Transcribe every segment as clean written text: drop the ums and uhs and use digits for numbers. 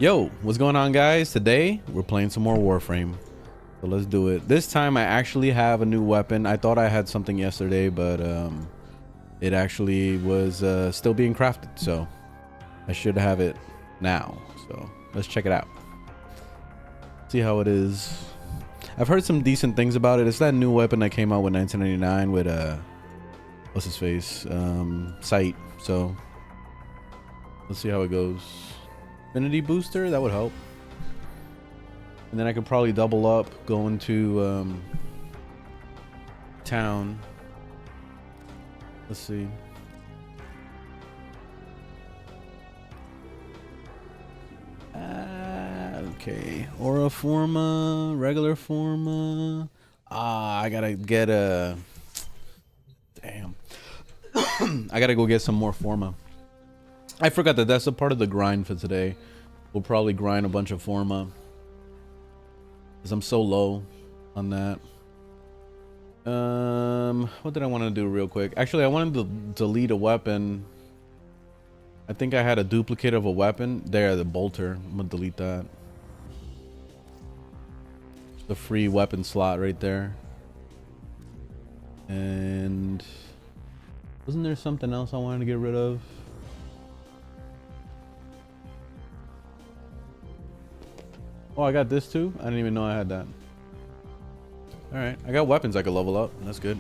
Yo, what's going on, guys? Today we're playing some more Warframe, so let's do it. This time I actually have a new weapon. I thought I had something yesterday, but it actually was still being crafted, so I should have it now. So let's check it out, see how it is. I've heard some decent things about it. It's that new weapon that came out with 1999 with what's his face, Sight. So let's see how it goes. Affinity booster, that would help. And then I could probably double up going to town. Let's see. Okay, aura forma, regular forma. I gotta get a damn. I gotta go get some more forma. I forgot that that's a part of the grind for today. We'll probably grind a bunch of forma because I'm so low on that. What did I want to do real quick? Actually, I wanted to delete a weapon. I think I had a duplicate of a weapon. There, the bolter. I'm gonna delete that. The free weapon slot right there. And wasn't there something else I wanted to get rid of? Oh, I got this too? I didn't even know I had that. Alright, I got weapons I could level up. That's good.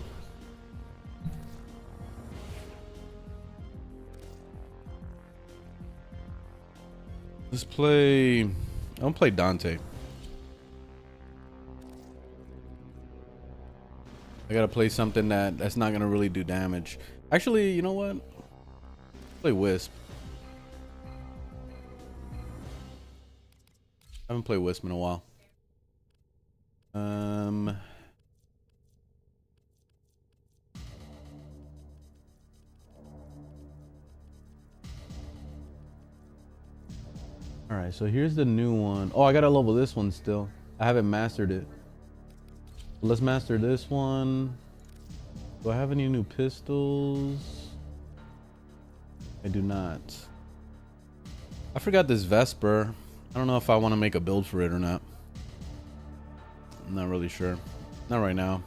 Let's play... I'm gonna play Dante. I gotta play something that's not gonna really do damage. Actually, you know what? Play Wisp. I haven't played Wisp in a while. All right, so here's the new one. Oh, I gotta level this one still. I haven't mastered it. Let's master this one. Do I have any new pistols? I do not. I forgot this Vesper. I don't know if I want to make a build for it or not. I'm not really sure. Not right now.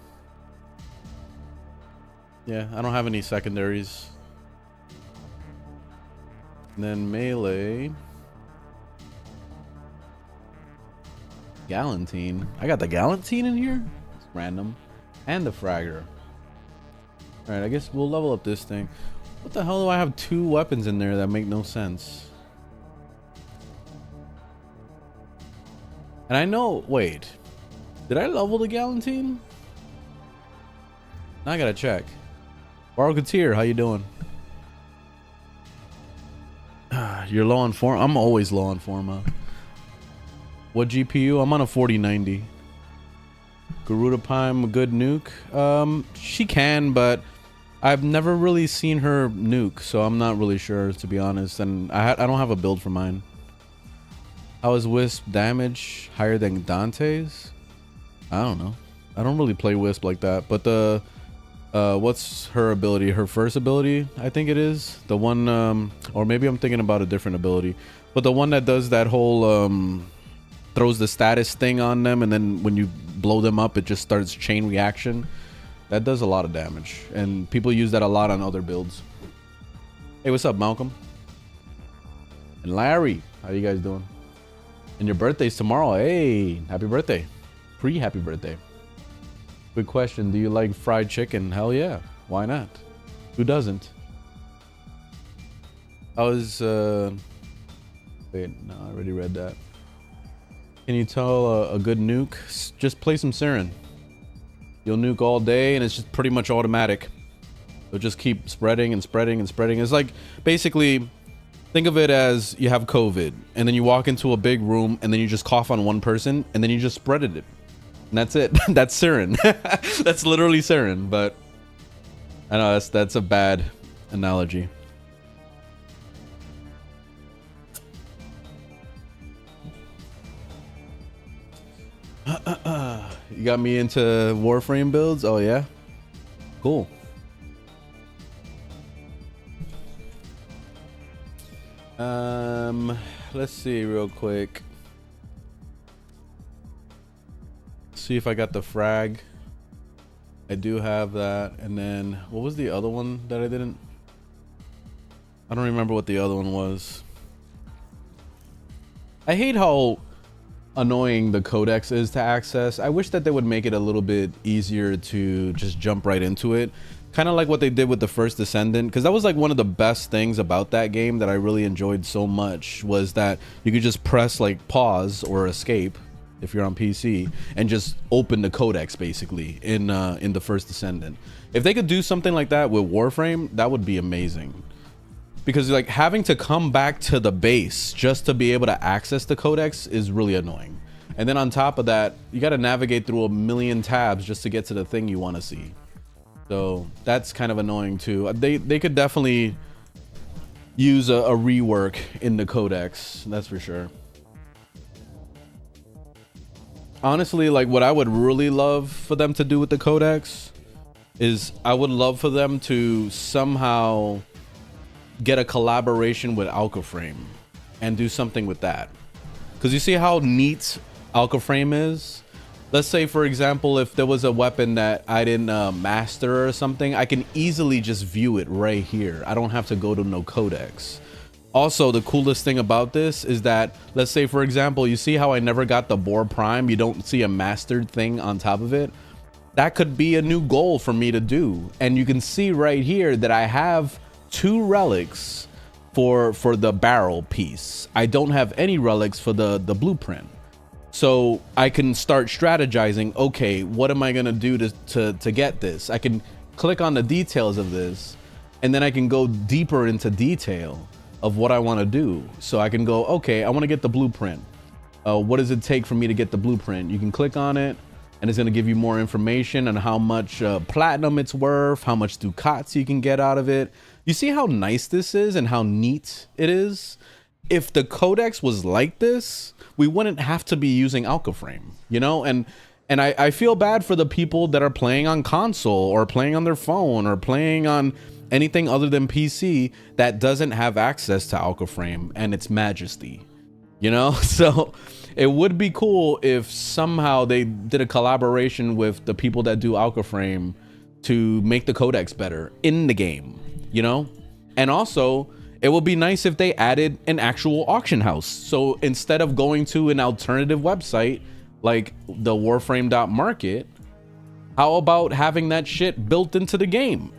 Yeah, I don't have any secondaries. And then melee. Galantine. I got the Galantine in here? It's random. And the Fragger. Alright, I guess we'll level up this thing. What the hell do I have two weapons in there that make no sense? And I know, wait, did I level the Galantine? Now I gotta check. Bargateer, how you doing? You're low on form. I'm always low on forma. What GPU? I'm on a 4090. Garuda Pime, a good nuke. She can, but I've never really seen her nuke, so I'm not really sure, to be honest. And I don't have a build for mine. How is Wisp damage higher than Dante's? I don't know. I don't really play Wisp like that. But the what's her ability? Her first ability, I think it is the one. Or maybe I'm thinking about a different ability. But the one that does that whole throws the status thing on them, and then when you blow them up, it just starts chain reaction. That does a lot of damage, and people use that a lot on other builds. Hey, what's up, Malcolm? And Larry, how you guys doing? And your birthday's tomorrow. Hey, happy birthday. Pre-happy birthday. Good question. Do you like fried chicken? Hell yeah. Why not? Who doesn't? I was wait, no, I already read that. Can you tell a good nuke? Just play some Siren. You'll nuke all day and it's just pretty much automatic. It'll just keep spreading and spreading and spreading. It's like, basically, think of it as you have COVID and then you walk into a big room and then you just cough on one person and then you just spreaded it. And that's it. That's Siren. That's literally Siren, but I know that's a bad analogy. You got me into Warframe builds? Oh yeah? Cool. Let's see real quick. See if I got the frag. I do have that. And then what was the other one that I didn't? I don't remember what the other one was. I hate how annoying the codex is to access. I wish that they would make it a little bit easier to just jump right into it. Kind of like what they did with the first Descendant, because that was like one of the best things about that game that I really enjoyed so much, was that you could just press like pause or escape if you're on PC and just open the codex basically in the first Descendant. If they could do something like that with Warframe, that would be amazing. Because like having to come back to the base just to be able to access the codex is really annoying. And then on top of that, you got to navigate through a million tabs just to get to the thing you want to see. So that's kind of annoying too. They could definitely use a rework in the codex, that's for sure. Honestly, like what I would really love for them to do with the codex is I would love for them to somehow get a collaboration with Overframe and do something with that. Because you see how neat Overframe is? Let's say, for example, if there was a weapon that I didn't master or something, I can easily just view it right here. I don't have to go to no codex. Also, the coolest thing about this is that, let's say, for example, you see how I never got the Boar Prime? You don't see a mastered thing on top of it. That could be a new goal for me to do. And you can see right here that I have 2 relics for the barrel piece. I don't have any relics for the blueprint. So I can start strategizing, okay, what am I gonna do to get this? I can click on the details of this, and then I can go deeper into detail of what I wanna do. So I can go, okay, I wanna get the blueprint. What does it take for me to get the blueprint? You can click on it, and it's gonna give you more information on how much platinum it's worth, how much ducats you can get out of it. You see how nice this is and how neat it is? If the codex was like this, we wouldn't have to be using Overframe, you know? And I feel bad for the people that are playing on console or playing on their phone or playing on anything other than PC that doesn't have access to Overframe and its majesty, you know? So it would be cool if somehow they did a collaboration with the people that do Overframe to make the codex better in the game, you know? And also, it would be nice if they added an actual auction house. So instead of going to an alternative website like the Warframe.market, how about having that shit built into the game?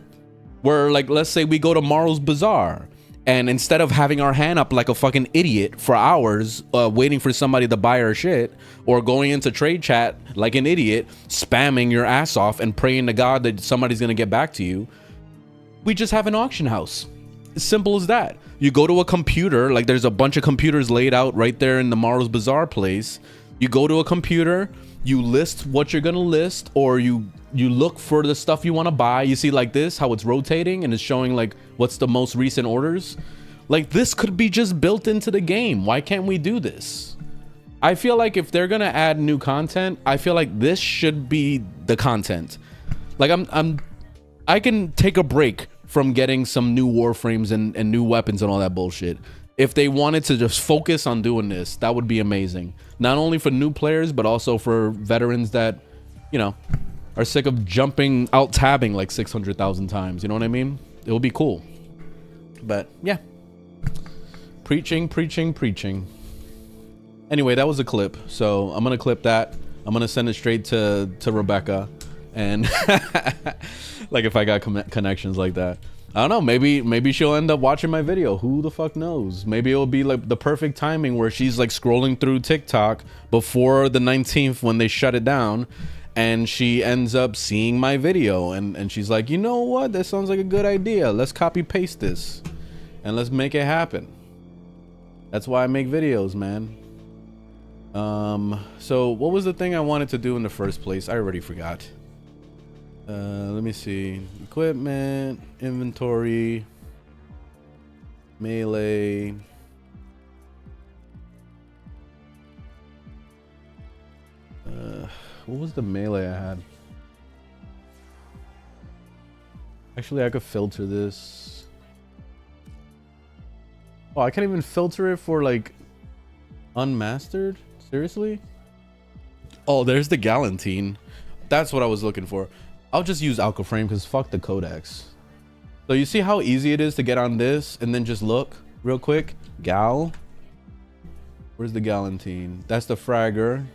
Where, like, let's say we go to Marl's Bazaar, and instead of having our hand up like a fucking idiot for hours waiting for somebody to buy our shit, or going into trade chat like an idiot, spamming your ass off and praying to God that somebody's gonna get back to you, we just have an auction house. As simple as that. You go to a computer, like there's a bunch of computers laid out right there in the Marl's Bazaar place. You go to a computer, you list what you're gonna list, or you look for the stuff you want to buy. You see like this, how it's rotating and it's showing like what's the most recent orders. Like this could be just built into the game. Why can't we do this? I feel like if they're gonna add new content, I feel like this should be the content. Like I can take a break from getting some new Warframes and new weapons and all that bullshit. If they wanted to just focus on doing this, that would be amazing. Not only for new players, but also for veterans that, you know, are sick of jumping out tabbing like 600,000 times. You know what I mean? It would be cool. But yeah. Preaching, preaching, preaching. Anyway, that was a clip. So I'm going to clip that. I'm going to send it straight to Rebecca. And like if I got connections like that, I don't know, maybe she'll end up watching my video. Who the fuck knows? Maybe it'll be like the perfect timing where she's like scrolling through TikTok before the 19th when they shut it down, and she ends up seeing my video and she's like, you know what, that sounds like a good idea, let's copy paste this and let's make it happen. That's why I make videos, man. So what was the thing I wanted to do in the first place? I already forgot. Let me see. Equipment, inventory, melee. What was the melee I had? Actually, I could filter this. Oh, I can't even filter it for like unmastered. Seriously? Oh, there's the Galantine. That's what I was looking for. I'll just use Overframe because fuck the codecs. So you see how easy it is to get on this and then just look real quick. Gal. Where's the Galantine? That's the Fragger.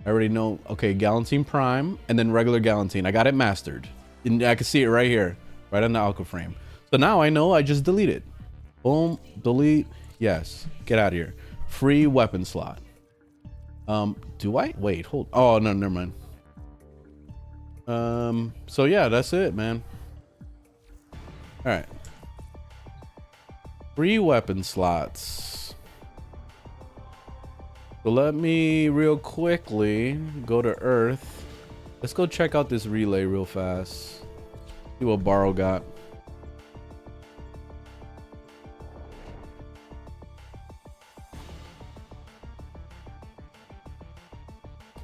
I already know. Okay, Galantine Prime and then regular Galantine. I got it mastered. And I can see it right here, right on the Overframe. So now I know I just delete it. Boom, delete. Yes, get out of here. Free weapon slot. Do I? Wait, hold. Oh, no, never mind. So yeah, that's it, man. All right. Free weapon slots. So let me real quickly go to Earth. Let's go check out this relay real fast. See what Borrow got.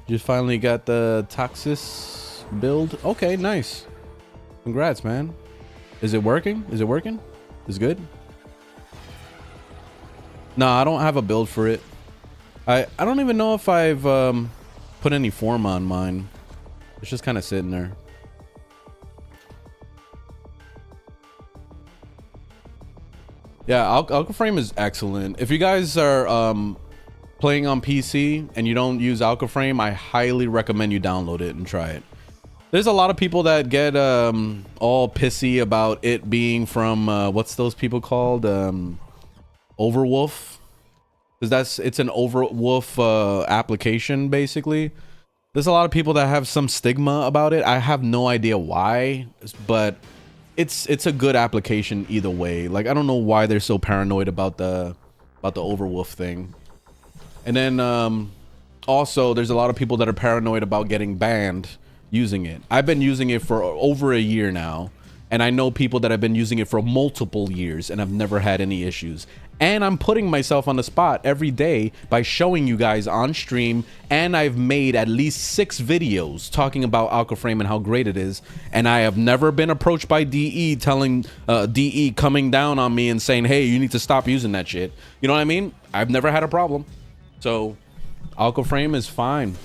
Just finally got the Toxis build. Okay, nice. Congrats, man. Is it working? Is it working? Is it good? No, I don't have a build for it. I don't even know if I've put any form on mine. It's just kind of sitting there. Yeah, Overframe is excellent. If you guys are playing on PC and you don't use Overframe, I highly recommend you download it and try it. There's a lot of people that get all pissy about it being from what's those people called, Overwolf, because it's an Overwolf application basically. There's a lot of people that have some stigma about it. I have no idea why, but it's a good application either way. Like, I don't know why they're so paranoid about the Overwolf thing. And then also there's a lot of people that are paranoid about getting banned using it. I've been using it for over a year now, and I know people that have been using it for multiple years and have never had any issues. And I'm putting myself on the spot every day by showing you guys on stream, and I've made at least 6 videos talking about Overframe and how great it is, and I have never been approached by DE telling DE coming down on me and saying, hey, you need to stop using that shit. You know what I mean? I've never had a problem. So Overframe is fine.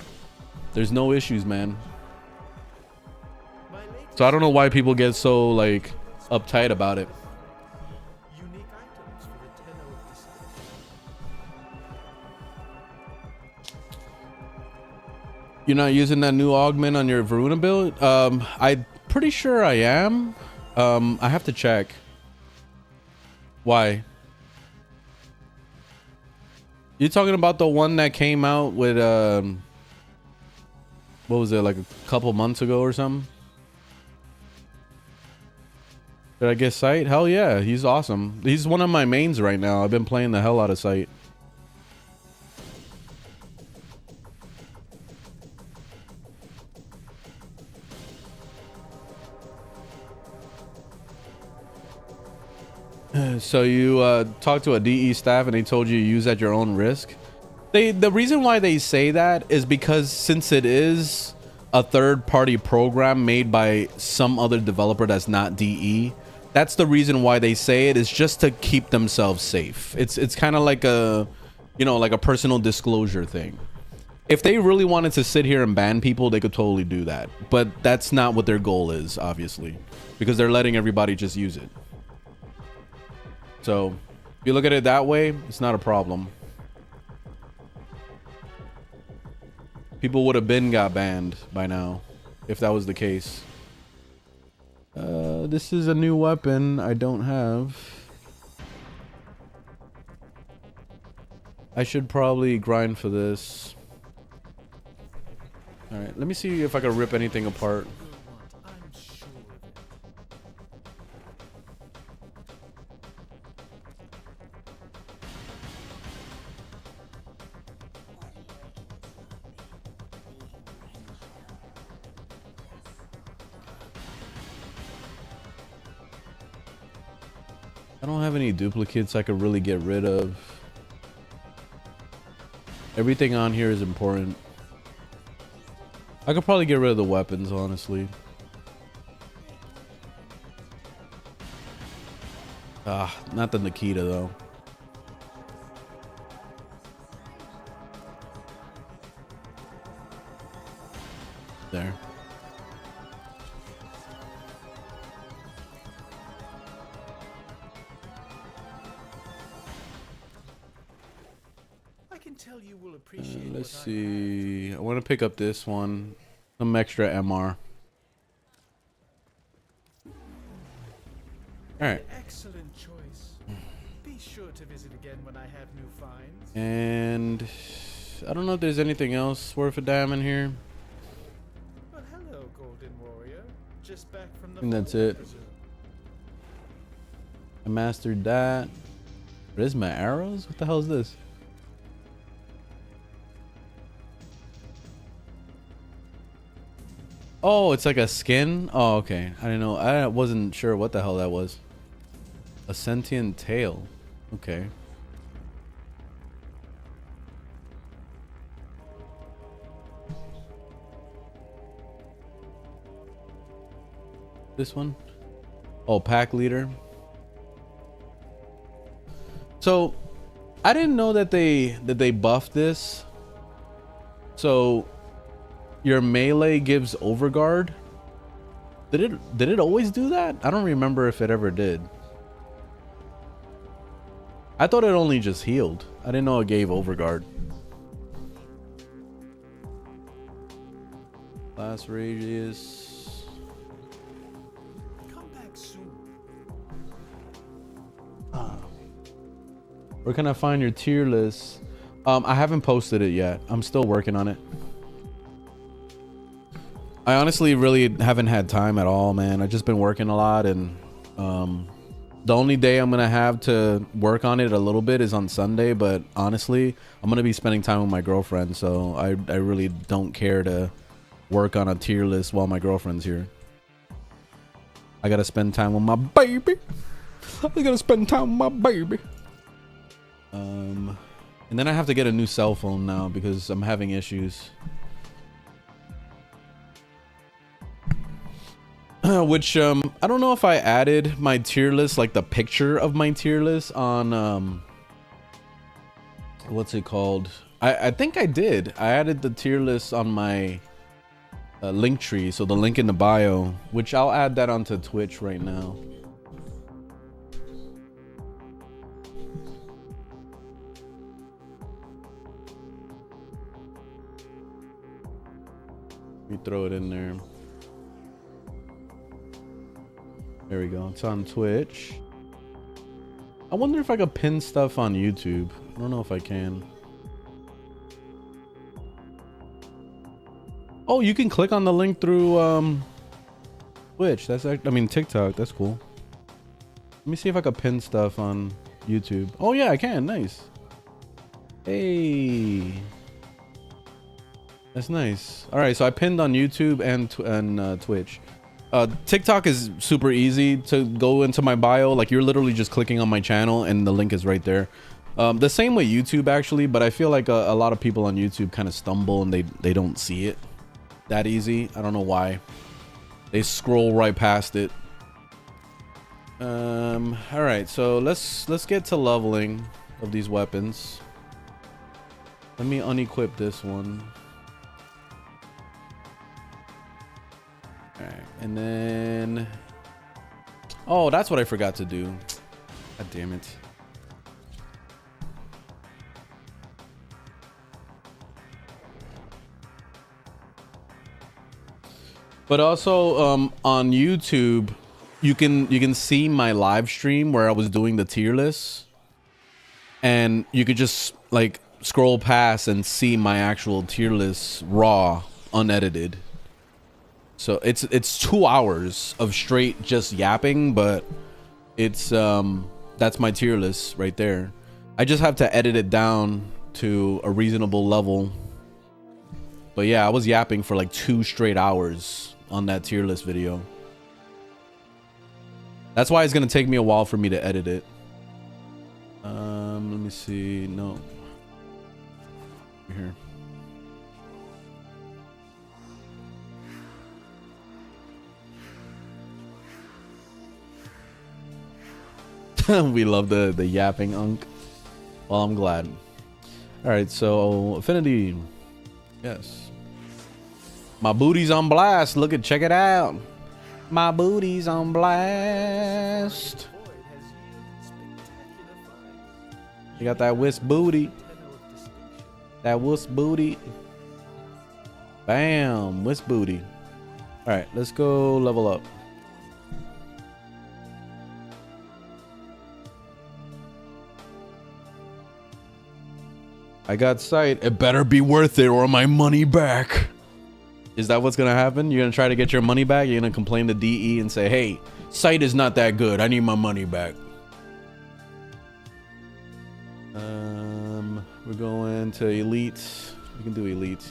There's no issues, man. So I don't know why people get so like uptight about it. You're not using that new augment on your Varuna build? I'm pretty sure I am. I have to check. Why? You're talking about the one that came out with what was it, like a couple months ago or something? Did I get Sight? Hell yeah, he's awesome. He's one of my mains right now. I've been playing the hell out of Sight. So you talked to a DE staff and they told you to use at your own risk. The reason why they say that is because since it is a third-party program made by some other developer that's not DE, that's the reason why they say it, is just to keep themselves safe. It's kind of like a, you know, like a personal disclosure thing. If they really wanted to sit here and ban people, they could totally do that. But that's not what their goal is, obviously, because they're letting everybody just use it. So if you look at it that way, it's not a problem. People would have been got banned by now if that was the case. This is a new weapon I don't have. I should probably grind for this. All right, let me see if I can rip anything apart. I don't have any duplicates I could really get rid of. Everything on here is important. I could probably get rid of the weapons, honestly. Not the Nikita, though. There. I can tell you will appreciate Let's see. I want to pick up this one. Some extra MR. All right. Excellent choice. Be sure to visit again when I have new finds. And I don't know if there's anything else worth a damn in here. Well, hello, Golden Warrior. Just back from the And that's vault, I it. presume. I mastered that. What is my arrows? What the hell is this? Oh, it's like a skin? Oh, okay. I didn't know. I wasn't sure what the hell that was. A sentient tail. Okay. This one? Oh, pack leader. So, I didn't know that they buffed this. So, your melee gives overguard. Did it always do that? I don't remember if it ever did. I thought it only just healed. I didn't know it gave overguard. Blast radius. Come back soon. Where can I find your tier list? I haven't posted it yet. I'm still working on it. I honestly really haven't had time at all, man. I've just been working a lot, and the only day I'm gonna have to work on it a little bit is on Sunday. But honestly, I'm gonna be spending time with my girlfriend, so I really don't care to work on a tier list while my girlfriend's here. I gotta spend time with my baby. I gotta spend time with my baby. And then I have to get a new cell phone now because I'm having issues. Which I don't know if I added my tier list, like the picture of my tier list on what's it called? I think I did. I added the tier list on my link tree, so the link in the bio, which I'll add that onto Twitch right now. Let me throw it in there. There we go. It's on Twitch. I wonder if I could pin stuff on YouTube. I don't know if I can. Oh, you can click on the link through Twitch. That's I mean TikTok. That's cool. Let me see if I could pin stuff on YouTube. Oh yeah, I can. Nice. Hey. That's nice. All right, so I pinned on YouTube and Twitch. TikTok is super easy to go into my bio. Like you're literally just clicking on my channel and the link is right there. The same way YouTube actually, but I feel like a lot of people on YouTube kind of stumble and they don't see it that easy. I don't know why. They scroll right past it. All right, so let's get to leveling of these weapons. Let me unequip this one. All right, and then oh, that's what I forgot to do. God damn it. But also on YouTube, you can see my live stream where I was doing the tier list, and you could just like scroll past and see my actual tier list raw, unedited. So it's 2 hours of straight just yapping, but it's that's my tier list right there. I just have to edit it down to a reasonable level. But yeah, I was yapping for like 2 straight hours on that tier list video. That's why it's gonna take me a while for me to edit it. Let me see. No. Here. We love the yapping unk. Well, I'm glad. All right, so affinity. Yes. My booty's on blast. Look at, check it out. My booty's on blast. You got that wisp booty. That wisp booty. Bam, wisp booty. All right, let's go level up. I got sight. It better be worth it or my money back. Is that what's gonna happen? You're gonna try to get your money back? You're gonna complain to DE and say, hey, sight is not that good. I need my money back. We're going to elite. We can do elite.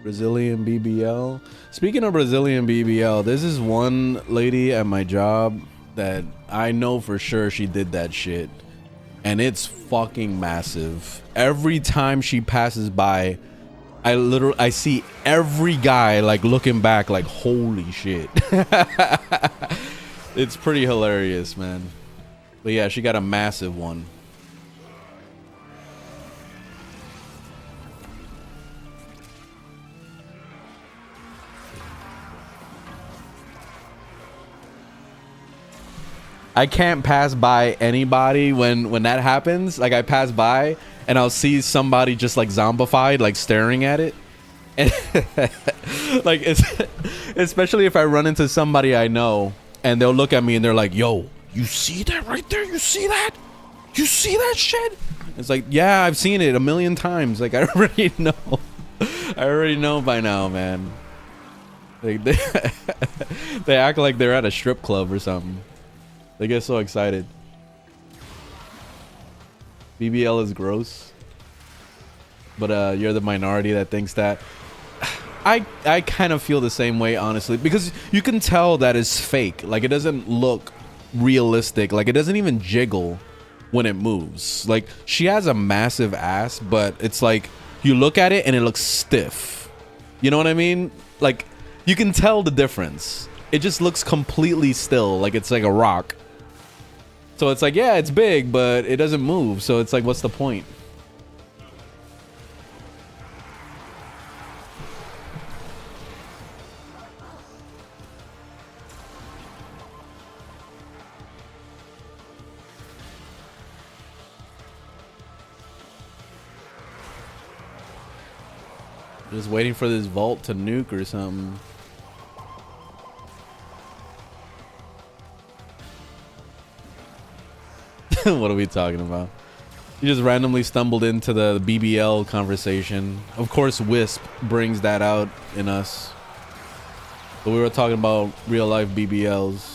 Brazilian BBL. Speaking of Brazilian BBL, this is one lady at my job that I know for sure she did that shit. And it's fucking massive. Every time she passes by, I see every guy like looking back like, holy shit. It's pretty hilarious, man. But yeah, she got a massive one. I can't pass by anybody when that happens. Like I pass by and I'll see somebody just like zombified, like staring at it. And like it's especially if I run into somebody I know and they'll look at me and they're like, yo, you see that right there? You see that? You see that shit? It's like, yeah, I've seen it a million times. Like I already know. I already know by now, man. Like they act like they're at a strip club or something. They get so excited. BBL is gross. But you're the minority that thinks that. I kind of feel the same way, honestly, because you can tell that it's fake. Like it doesn't look realistic. Like it doesn't even jiggle when it moves. Like she has a massive ass, but it's like you look at it and it looks stiff. You know what I mean? Like you can tell the difference. It just looks completely still, like it's like a rock. So it's like, yeah, it's big, but it doesn't move. So it's like, what's the point? Just waiting for this vault to nuke or something. What are we talking about? You just randomly stumbled into the BBL conversation. Of course, Wisp brings that out in us. But we were talking about real life BBLs.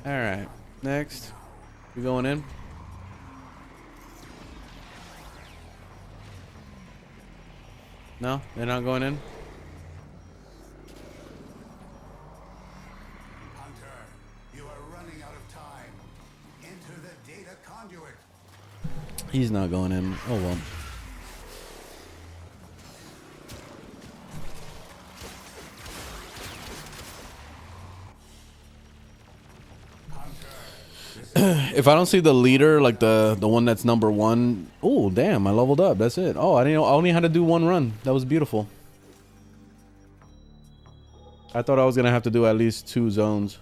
All right, next. We going in? No, they're not going in. Hunter, you are running out of time. Enter the data conduit. He's not going in. Oh well. If I don't see the leader, like the one that's number one, oh damn, I leveled up. That's it. Oh, I didn't know. I only had to do one run. That was beautiful. I thought I was gonna have to do at least 2 zones.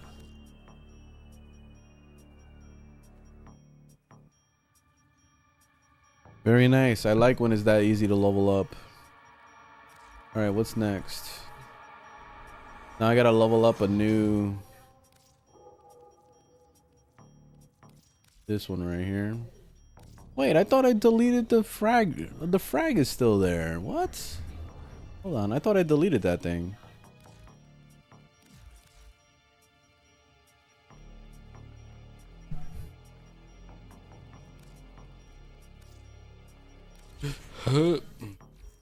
Very nice. I like when it's that easy to level up. All right, what's next? Now I gotta level up a new. This one right here. Wait, I thought I deleted the frag. The frag is still there. What? Hold on. I thought I deleted that thing.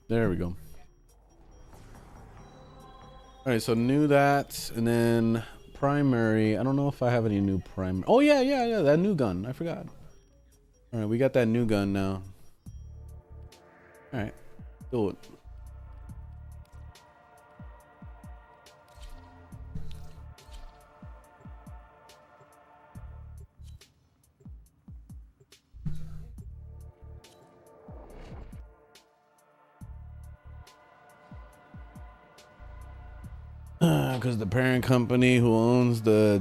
There we go. All right, so new that, and then primary. I don't know if I have any new primary. Oh yeah, that new gun. I forgot. All right, we got that new gun now. All right, do it. Because the parent company who owns the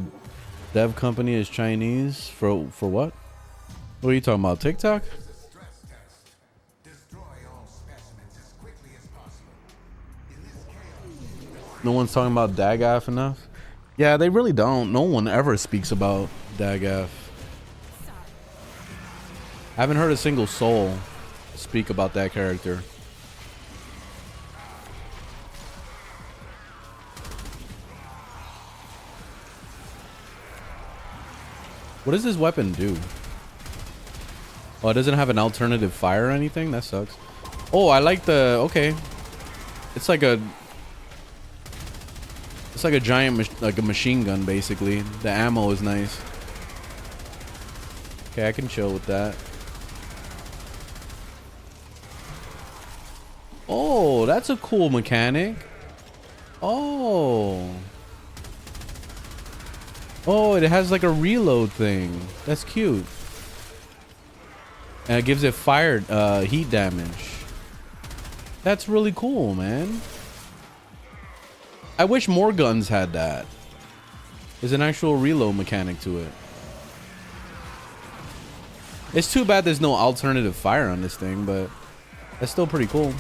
dev company is Chinese. For what? What are you talking about? TikTok? There's a stress test. Destroy all specimens as quickly as possible. In this chaos, No one's talking about Dagaf enough? Yeah, they really don't. No one ever speaks about Dagaf. I haven't heard a single soul speak about that character. What does this weapon do? Oh, it doesn't have an alternative fire or anything? That sucks. Oh, I like the... Okay. It's like a giant... like a machine gun, basically. The ammo is nice. Okay, I can chill with that. Oh, that's a cool mechanic. Oh... Oh, it has like a reload thing. That's cute. And it gives it fire heat damage. That's really cool, man. I wish more guns had that. There's an actual reload mechanic to it. It's too bad there's no alternative fire on this thing, but that's still pretty cool.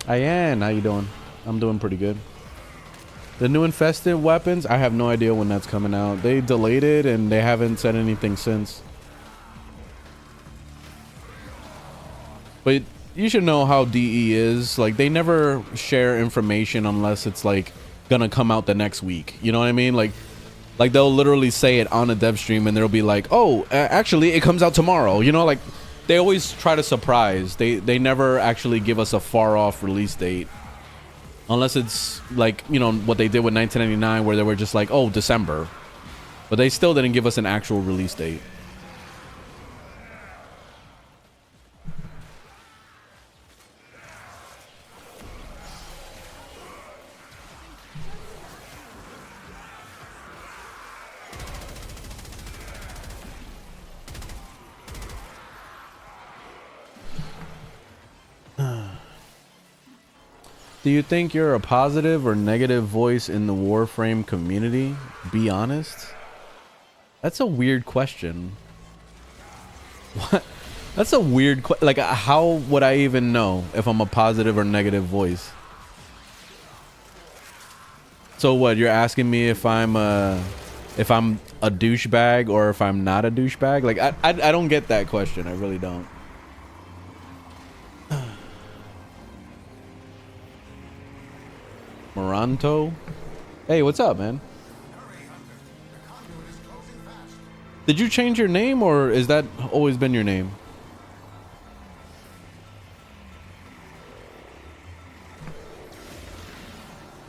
Ayan, how you doing? I'm doing pretty good. The new infested weapons, I have no idea when that's coming out. They delayed it and they haven't said anything since. But you should know how DE is. Like, they never share information unless it's like gonna come out the next week. You know what I mean? Like they'll literally say it on a dev stream and they'll be like, oh, actually it comes out tomorrow. You know, like they always try to surprise. They never actually give us a far off release date. Unless it's like, you know, what they did with 1999 where they were just like, oh, December. But they still didn't give us an actual release date. Do you think you're a positive or negative voice in the Warframe community? Be honest. That's a weird question. What? That's a weird question. Like, how would I even know if I'm a positive or negative voice? So what? You're asking me if I'm a douchebag or if I'm not a douchebag? Like, I don't get that question. I really don't. Moranto? Hey, what's up, man? Did you change your name or is that always been your name?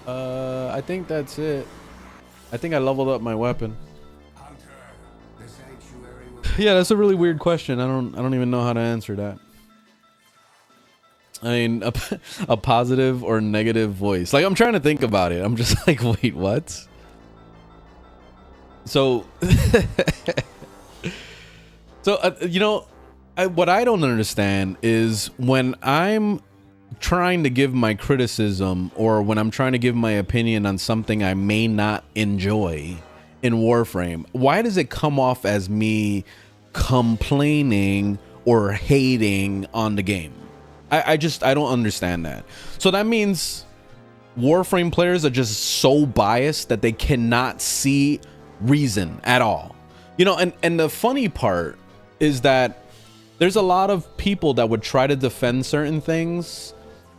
I think that's it. I think I leveled up my weapon. Yeah, that's a really weird question. I don't even know how to answer that. I mean, a positive or negative voice. Like, I'm trying to think about it. I'm just like, wait, what? So, you know, what I don't understand is when I'm trying to give my criticism or when I'm trying to give my opinion on something I may not enjoy in Warframe, why does it come off as me complaining or hating on the game? I don't understand that. So that means Warframe players are just so biased that they cannot see reason at all. You know, and the funny part is that there's a lot of people that would try to defend certain things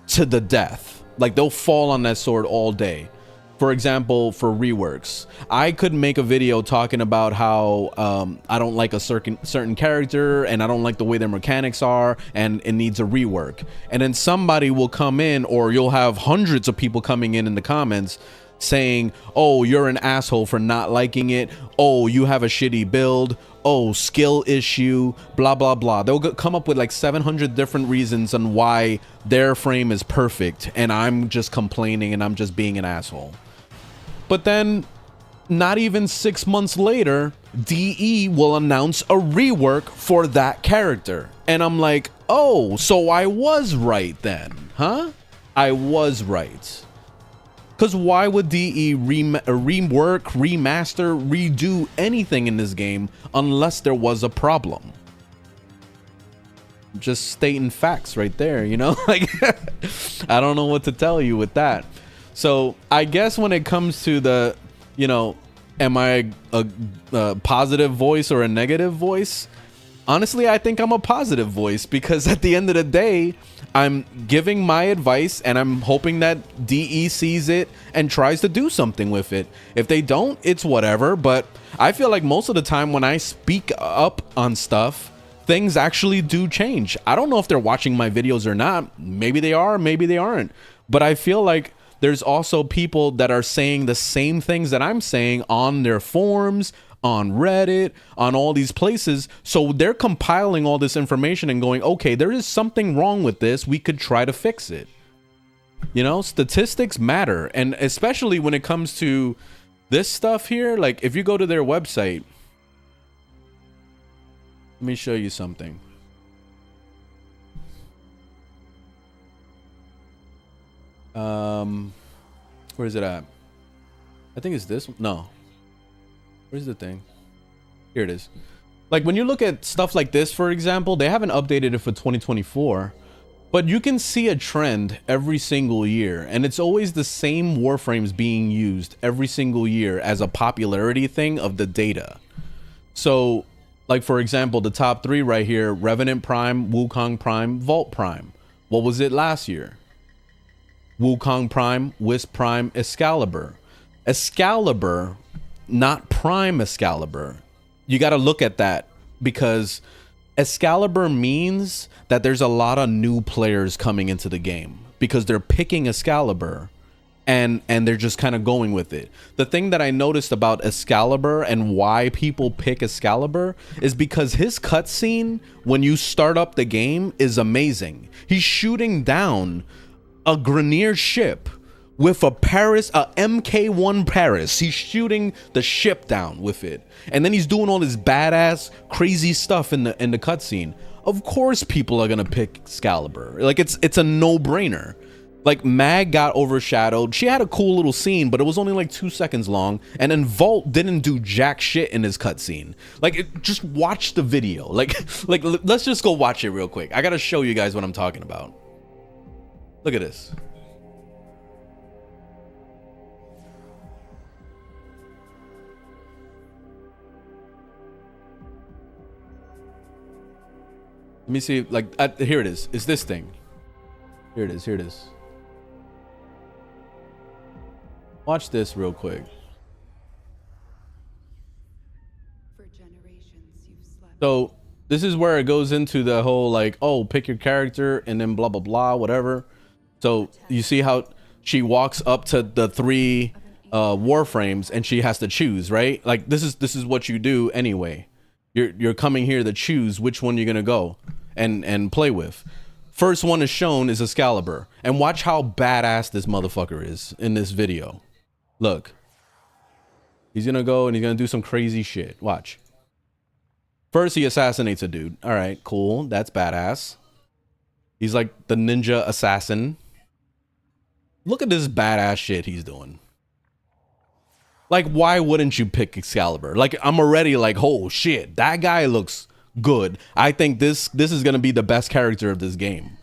to the death. Like, they'll fall on that sword all day. For example, for reworks, I could make a video talking about how I don't like a certain character and I don't like the way their mechanics are and it needs a rework. And then somebody will come in, or you'll have hundreds of people coming in the comments saying, oh, you're an asshole for not liking it. Oh, you have a shitty build. Oh, skill issue, blah, blah, blah. They'll come up with like 700 different reasons on why their frame is perfect. And I'm just complaining and I'm just being an asshole. But then, not even 6 months later, DE will announce a rework for that character. And I'm like, oh, so I was right then, huh? I was right. Because why would DE rework, remaster, redo anything in this game unless there was a problem? Just stating facts right there, you know? Like, I don't know what to tell you with that. So I guess when it comes to the, you know, am I a positive voice or a negative voice? Honestly, I think I'm a positive voice, because at the end of the day, I'm giving my advice and I'm hoping that DE sees it and tries to do something with it. If they don't, it's whatever. But I feel like most of the time when I speak up on stuff, things actually do change. I don't know if they're watching my videos or not. Maybe they are, maybe they aren't. But I feel like there's also people that are saying the same things that I'm saying on their forums, on Reddit, on all these places. So they're compiling all this information and going, okay, there is something wrong with this. We could try to fix it. You know, statistics matter. And especially when it comes to this stuff here, like if you go to their website, let me show you something. Where is it at? I think it's this one. No. Where's the thing? Here it is. Like when you look at stuff like this, for example, they haven't updated it for 2024, but you can see a trend every single year, and it's always the same Warframes being used every single year as a popularity thing of the data. So, like for example, the top 3 right here: Revenant Prime, Wukong Prime, Vault Prime. What was it last year? Wukong Prime, Wisp Prime, Excalibur. Excalibur, not Prime Excalibur. You got to look at that, because Excalibur means that there's a lot of new players coming into the game because they're picking Excalibur and they're just kind of going with it. The thing that I noticed about Excalibur and why people pick Excalibur is because his cutscene when you start up the game is amazing. He's shooting down a Grenier ship with a MK1 Paris. He's shooting the ship down with it, and then he's doing all this badass crazy stuff in the cutscene. Of course people are gonna pick Excalibur. Like it's a no-brainer. Like Mag got overshadowed. She had a cool little scene, but it was only like 2 seconds long, and then Vault didn't do jack shit in his cutscene. Like just watch the video. Like let's just go watch it real quick. I gotta show you guys what I'm talking about. Look at this. Let me see, like, here it is. It's this thing. Here it is, here it is. Watch this real quick. For generations you've slept. So, this is where it goes into the whole, like, oh, pick your character, and then blah, blah, blah, whatever. So, you see how she walks up to the 3 Warframes, and she has to choose, right? Like, this is what you do anyway. You're coming here to choose which one you're gonna go and play with. First one is shown is Excalibur, and watch how badass this motherfucker is in this video. Look, he's gonna go and he's gonna do some crazy shit. Watch. First he assassinates a dude. All right, cool. That's badass. He's like the ninja assassin. Look at this badass shit he's doing. Like, why wouldn't you pick Excalibur? Like, I'm already like, oh shit, that guy looks good. I think this is gonna be the best character of this game.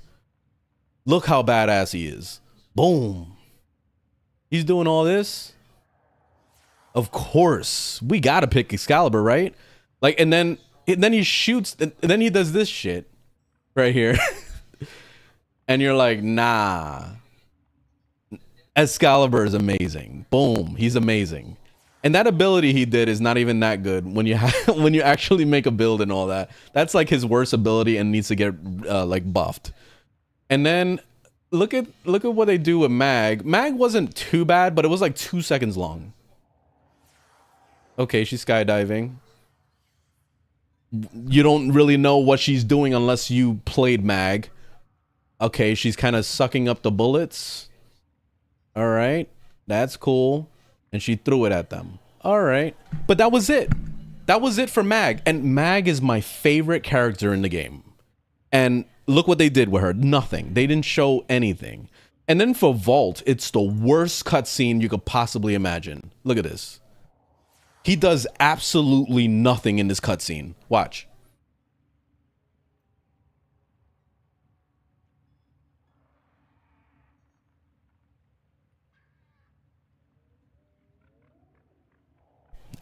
Look how badass he is. Boom. He's doing all this. Of course, we gotta pick Excalibur, right? Like, and then he shoots, and then he does this shit right here, and you're like, nah. Excalibur is amazing. Boom, he's amazing. And that ability he did is not even that good when you when you actually make a build and all that. That's like his worst ability and needs to get like buffed. And then look at what they do with Mag. Mag wasn't too bad, but it was like 2 seconds long. Okay, she's skydiving. You don't really know what she's doing unless you played Mag. Okay, she's kind of sucking up the bullets. All right, that's cool. And she threw it at them. All right. But that was it. That was it for Mag. And Mag is my favorite character in the game. And look what they did with her. Nothing. They didn't show anything. And then for Vault, it's the worst cutscene you could possibly imagine. Look at this. He does absolutely nothing in this cutscene. Watch.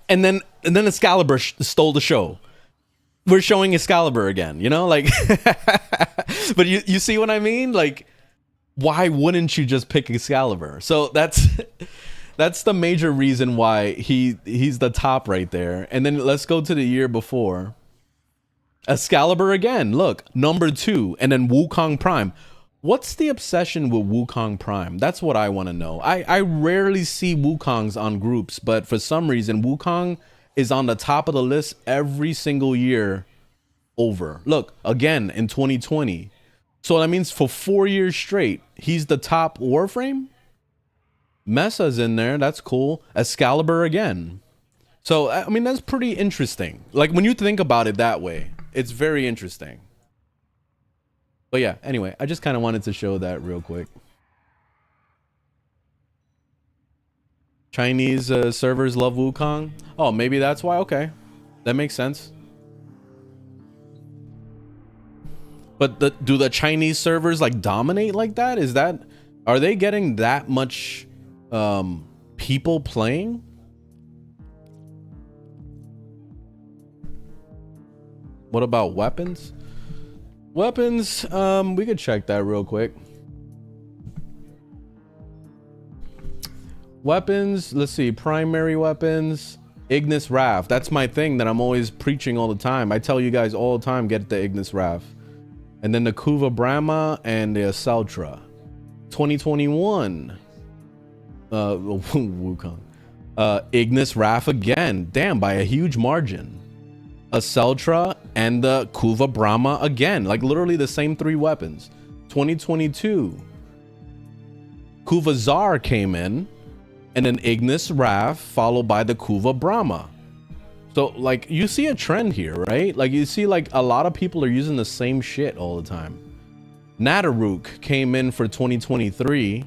And then Excalibur stole the show. We're showing Excalibur again, you know, like, but you see what I mean? Like, why wouldn't you just pick Excalibur? So that's the major reason why he's the top right there. And then let's go to the year before. Excalibur again, look, number 2, and then Wukong Prime. What's the obsession with Wukong Prime? That's what I want to know. I rarely see Wukongs on groups, but for some reason, Wukong is on the top of the list every single year over. Look, again, in 2020. So that means for 4 years straight, he's the top Warframe? Messa's in there. That's cool. Excalibur again. So, I mean, that's pretty interesting. Like, when you think about it that way, it's very interesting. But yeah, anyway, I just kind of wanted to show that real quick. Chinese servers love Wukong. Oh, maybe that's why. Okay, that makes sense. But do the Chinese servers like dominate like that? Are they getting that much people playing? What about weapons? Weapons, we could check that real quick. Weapons, let's see, primary weapons, Ignis Raf. That's my thing that I'm always preaching all the time. I tell you guys all the time, get the Ignis Raf. And then the Kuva Brahma and the Saltra. 2021. Wukong. Ignis Raf again. Damn, by a huge margin. A Celtra and the Kuva Brahma again, like literally the same 3 weapons. 2022, Kuva Tsar came in, and then Ignis Raf followed by the Kuva Brahma. So like you see a trend here, right? Like you see like a lot of people are using the same shit all the time. Nadaruk came in for 2023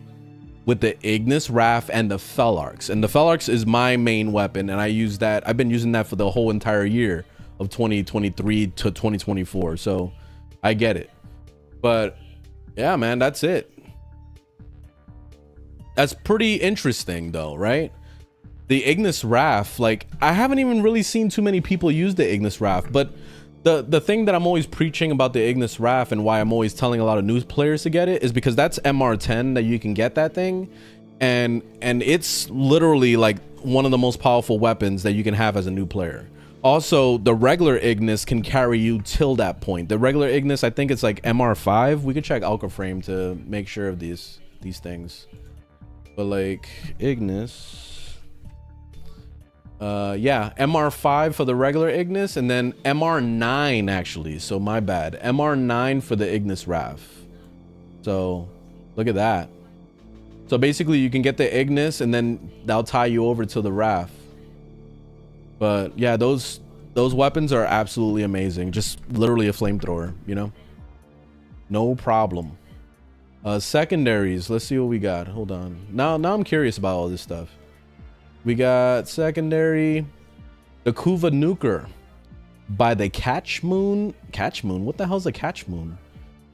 with the Ignis Raf and the Felarx. And the Felarx is my main weapon, and I use that. I've been using that for the whole entire year of 2023 to 2024, so I get it. But yeah, man, that's it. That's pretty interesting though, right? The Ignis Raf, like I haven't even really seen too many people use the Ignis Raf, but the thing that I'm always preaching about the Ignis Raf and why I'm always telling a lot of new players to get it is because that's MR10 that you can get that thing, and it's literally like one of the most powerful weapons that you can have as a new player. Also, the regular Ignis can carry you till that point. The regular Ignis, I think it's like MR5. We could check Overframe to make sure of these things. But like Ignis, yeah, MR5 for the regular Ignis, and then MR9 actually. So my bad, MR9 for the Ignis Raf. So look at that. So basically, you can get the Ignis, and then that'll tie you over to the Raf. But yeah, those weapons are absolutely amazing. Just literally a flamethrower, you know? No problem. Secondaries, let's see what we got. Hold on. Now I'm curious about all this stuff. We got secondary, the Kuva Nuker by the Catch Moon. What the hell's a Catch Moon?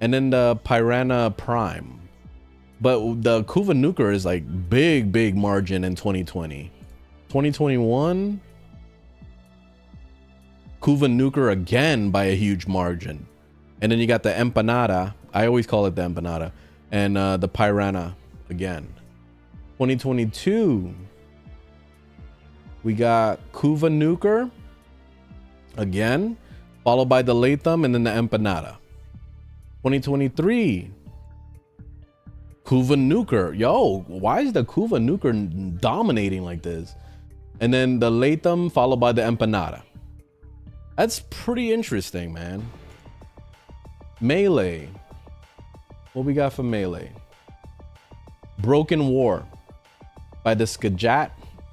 And then the Piranha Prime. But the Kuva Nuker is like big margin in 2020. 2021, Kuva Nuker again by a huge margin. And then you got the Empanada. I always call it the Empanada. And the Piranha again. 2022, we got Kuva Nuker again, followed by the Latham and then the Empanada. 2023, Kuva Nuker. Yo, why is the Kuva Nuker dominating like this? And then the Latham followed by the Empanada. That's pretty interesting, man. Melee. What we got for Melee? Broken War by the Skajat.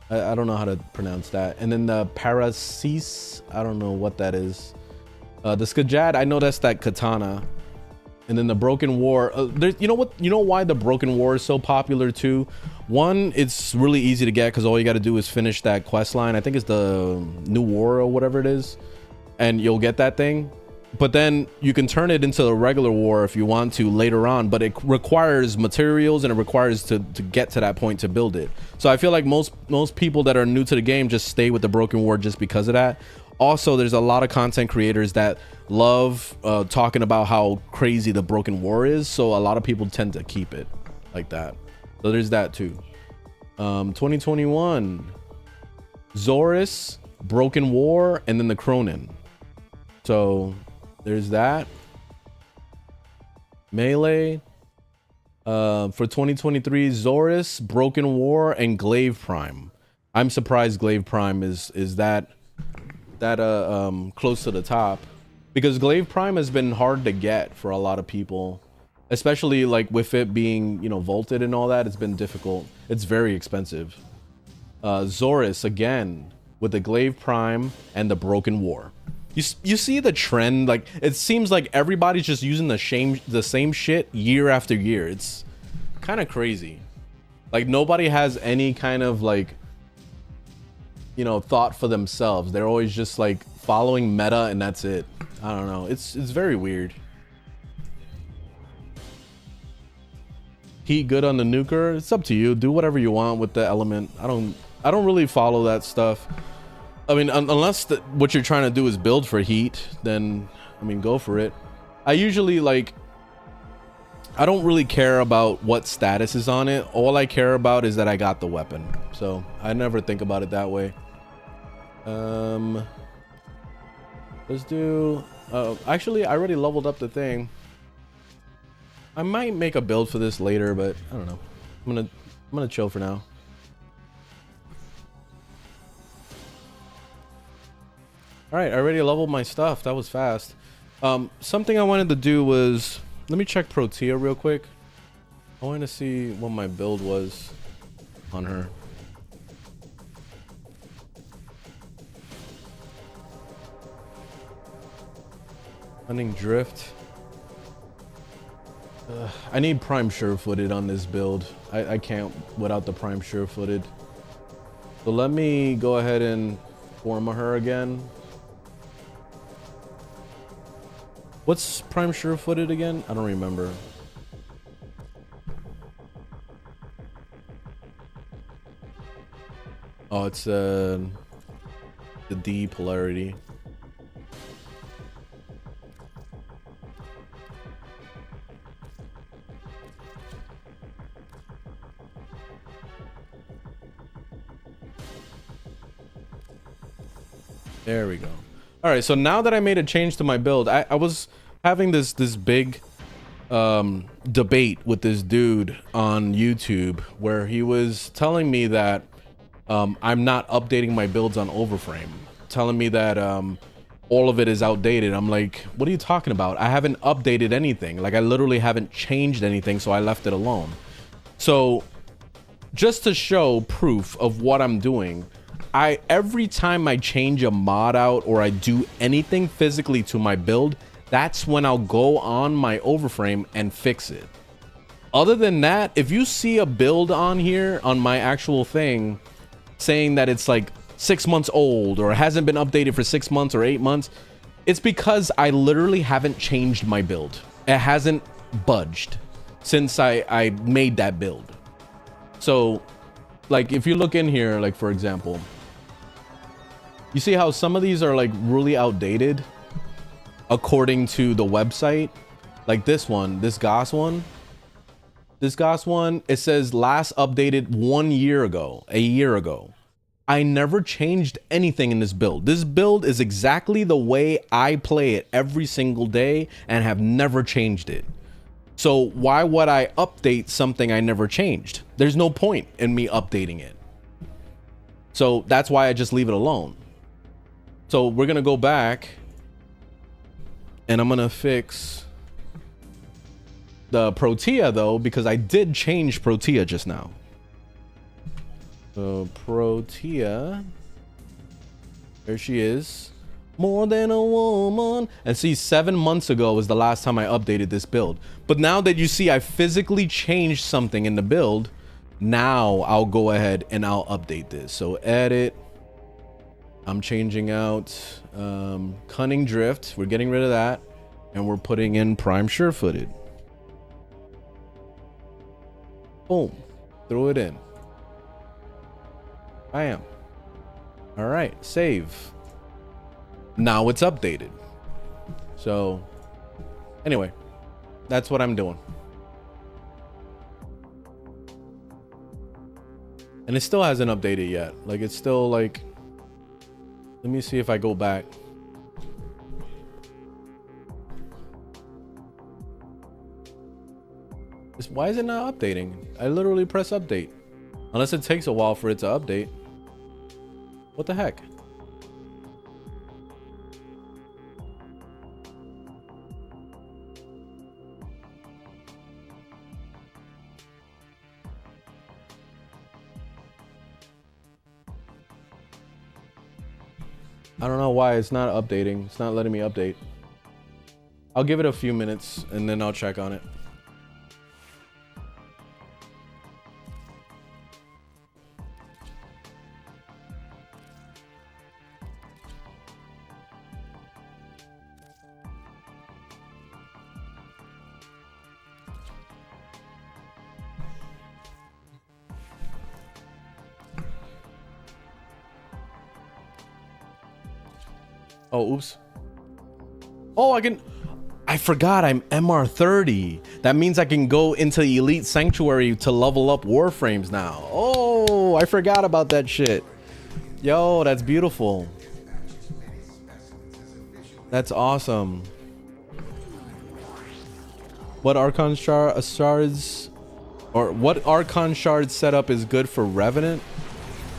I don't know how to pronounce that. And then the Parasis. I don't know what that is. The Skajat, I know that's that katana. And then the Broken War. You know what? You know why the Broken War is so popular too? One, it's really easy to get because all you got to do is finish that quest line. I think it's the New War or whatever it is, and you'll get that thing. But then you can turn it into a regular war if you want to later on, but it requires materials and it requires to get to that point to build it. So I feel like most people that are new to the game just stay with the Broken War just because of that. Also, there's a lot of content creators that love talking about how crazy the Broken War is, so a lot of people tend to keep it like that. So there's that too. 2021, Zorus, Broken War, and then the Cronin. So there's that. Melee. For 2023, Zorus, Broken War, and Glaive Prime. I'm surprised Glaive Prime is that close to the top, because Glaive Prime has been hard to get for a lot of people, especially like with it being, you know, vaulted and all that. It's been difficult. It's very expensive. Zorus again with the Glaive Prime and the Broken War. You see the trend? Like, it seems like everybody's just using the same shit year after year. It's kind of crazy. Like, nobody has any kind of, like, you know, thought for themselves. They're always just like following meta and that's it. I don't know. It's very weird. Heat good on the nuker. It's up to you. Do whatever you want with the element. I don't really follow that stuff. I mean, unless what you're trying to do is build for heat, then I mean, go for it. I usually like, I don't really care about what status is on it. All I care about is that I got the weapon. So I never think about it that way. Let's do, actually I already leveled up the thing. I might make a build for this later, but I don't know. I'm gonna chill for now. All right, I already leveled my stuff. That was fast. Something I wanted to do was, let me check Protea real quick. I wanted to see what my build was on her. Hunting Drift. I need Prime Sure-Footed on this build. I can't without the Prime Sure-Footed. So let me go ahead and form her again. What's Prime Sure-Footed again? I don't remember. Oh, it's the D polarity. There we go. All right, so now that I made a change to my build, I was having this big debate with this dude on YouTube where he was telling me that I'm not updating my builds on Overframe, telling me that all of it is outdated. I'm like, what are you talking about? I haven't updated anything. Like, I literally haven't changed anything, so I left it alone. So just to show proof of what I'm doing, every time I change a mod out or I do anything physically to my build, that's when I'll go on my Overframe and fix it. Other than that, if you see a build on here on my actual thing saying that it's like 6 months old or hasn't been updated for 6 months or 8 months, it's because I literally haven't changed my build. It hasn't budged since I made that build. So, like, if you look in here, like, for example, you see how some of these are like really outdated according to the website? Like this one, this Goss one. This GOS one, it says last updated 1 year ago, a year ago. I never changed anything in this build. This build is exactly the way I play it every single day and have never changed it. So why would I update something I never changed? There's no point in me updating it. So that's why I just leave it alone. So we're gonna go back and I'm gonna fix the Protea though, because I did change Protea just now. So Protea, there she is. More than a woman. And see, 7 months ago was the last time I updated this build. But now that you see I physically changed something in the build, now I'll go ahead and I'll update this. So edit. I'm changing out Cunning Drift. We're getting rid of that. And we're putting in Prime Sure-Footed. Boom. Throw it in. Bam. All right. Save. Now it's updated. So anyway, that's what I'm doing. And it still hasn't updated yet. Like it's still like, let me see if I go back. Why is it not updating? I literally press update. Unless it takes a while for it to update. What the heck? I don't know why it's not updating. It's not letting me update. I'll give it a few minutes and then I'll check on it. Oh, oops. Oh, I forgot I'm MR30. That means I can go into Elite Sanctuary to level up Warframes now. Oh, I forgot about that shit. Yo, that's beautiful. That's awesome. What Archon shards or what Archon shard setup is good for Revenant?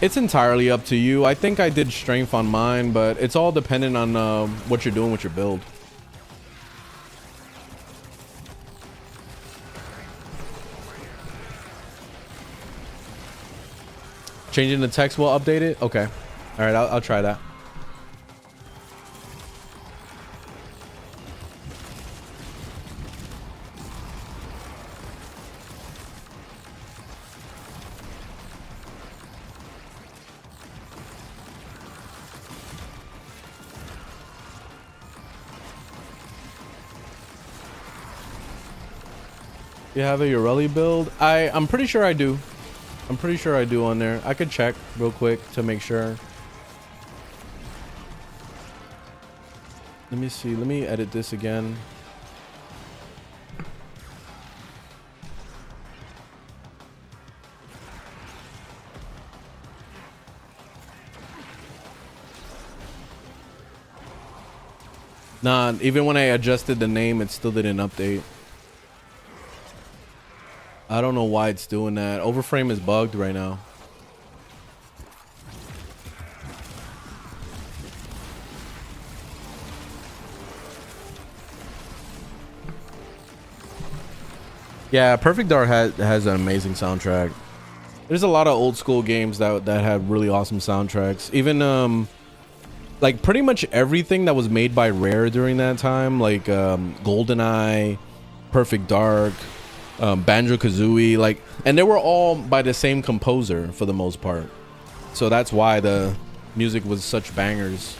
It's entirely up to you. I think I did strength on mine, but it's all dependent on what you're doing with your build. Changing the text will update it? Okay. All right, I'll try that. You have a Ureli build? I'm pretty sure I do. I'm pretty sure I do on there. I could check real quick to make sure. Let me see. Let me edit this again. Nah, even when I adjusted the name, it still didn't update. I don't know why it's doing that. Overframe is bugged right now. Yeah, Perfect Dark has an amazing soundtrack. There's a lot of old school games that have really awesome soundtracks. Even like pretty much everything that was made by Rare during that time, like GoldenEye, Perfect Dark, Banjo-Kazooie, like, and they were all by the same composer for the most part. So that's why the music was such bangers.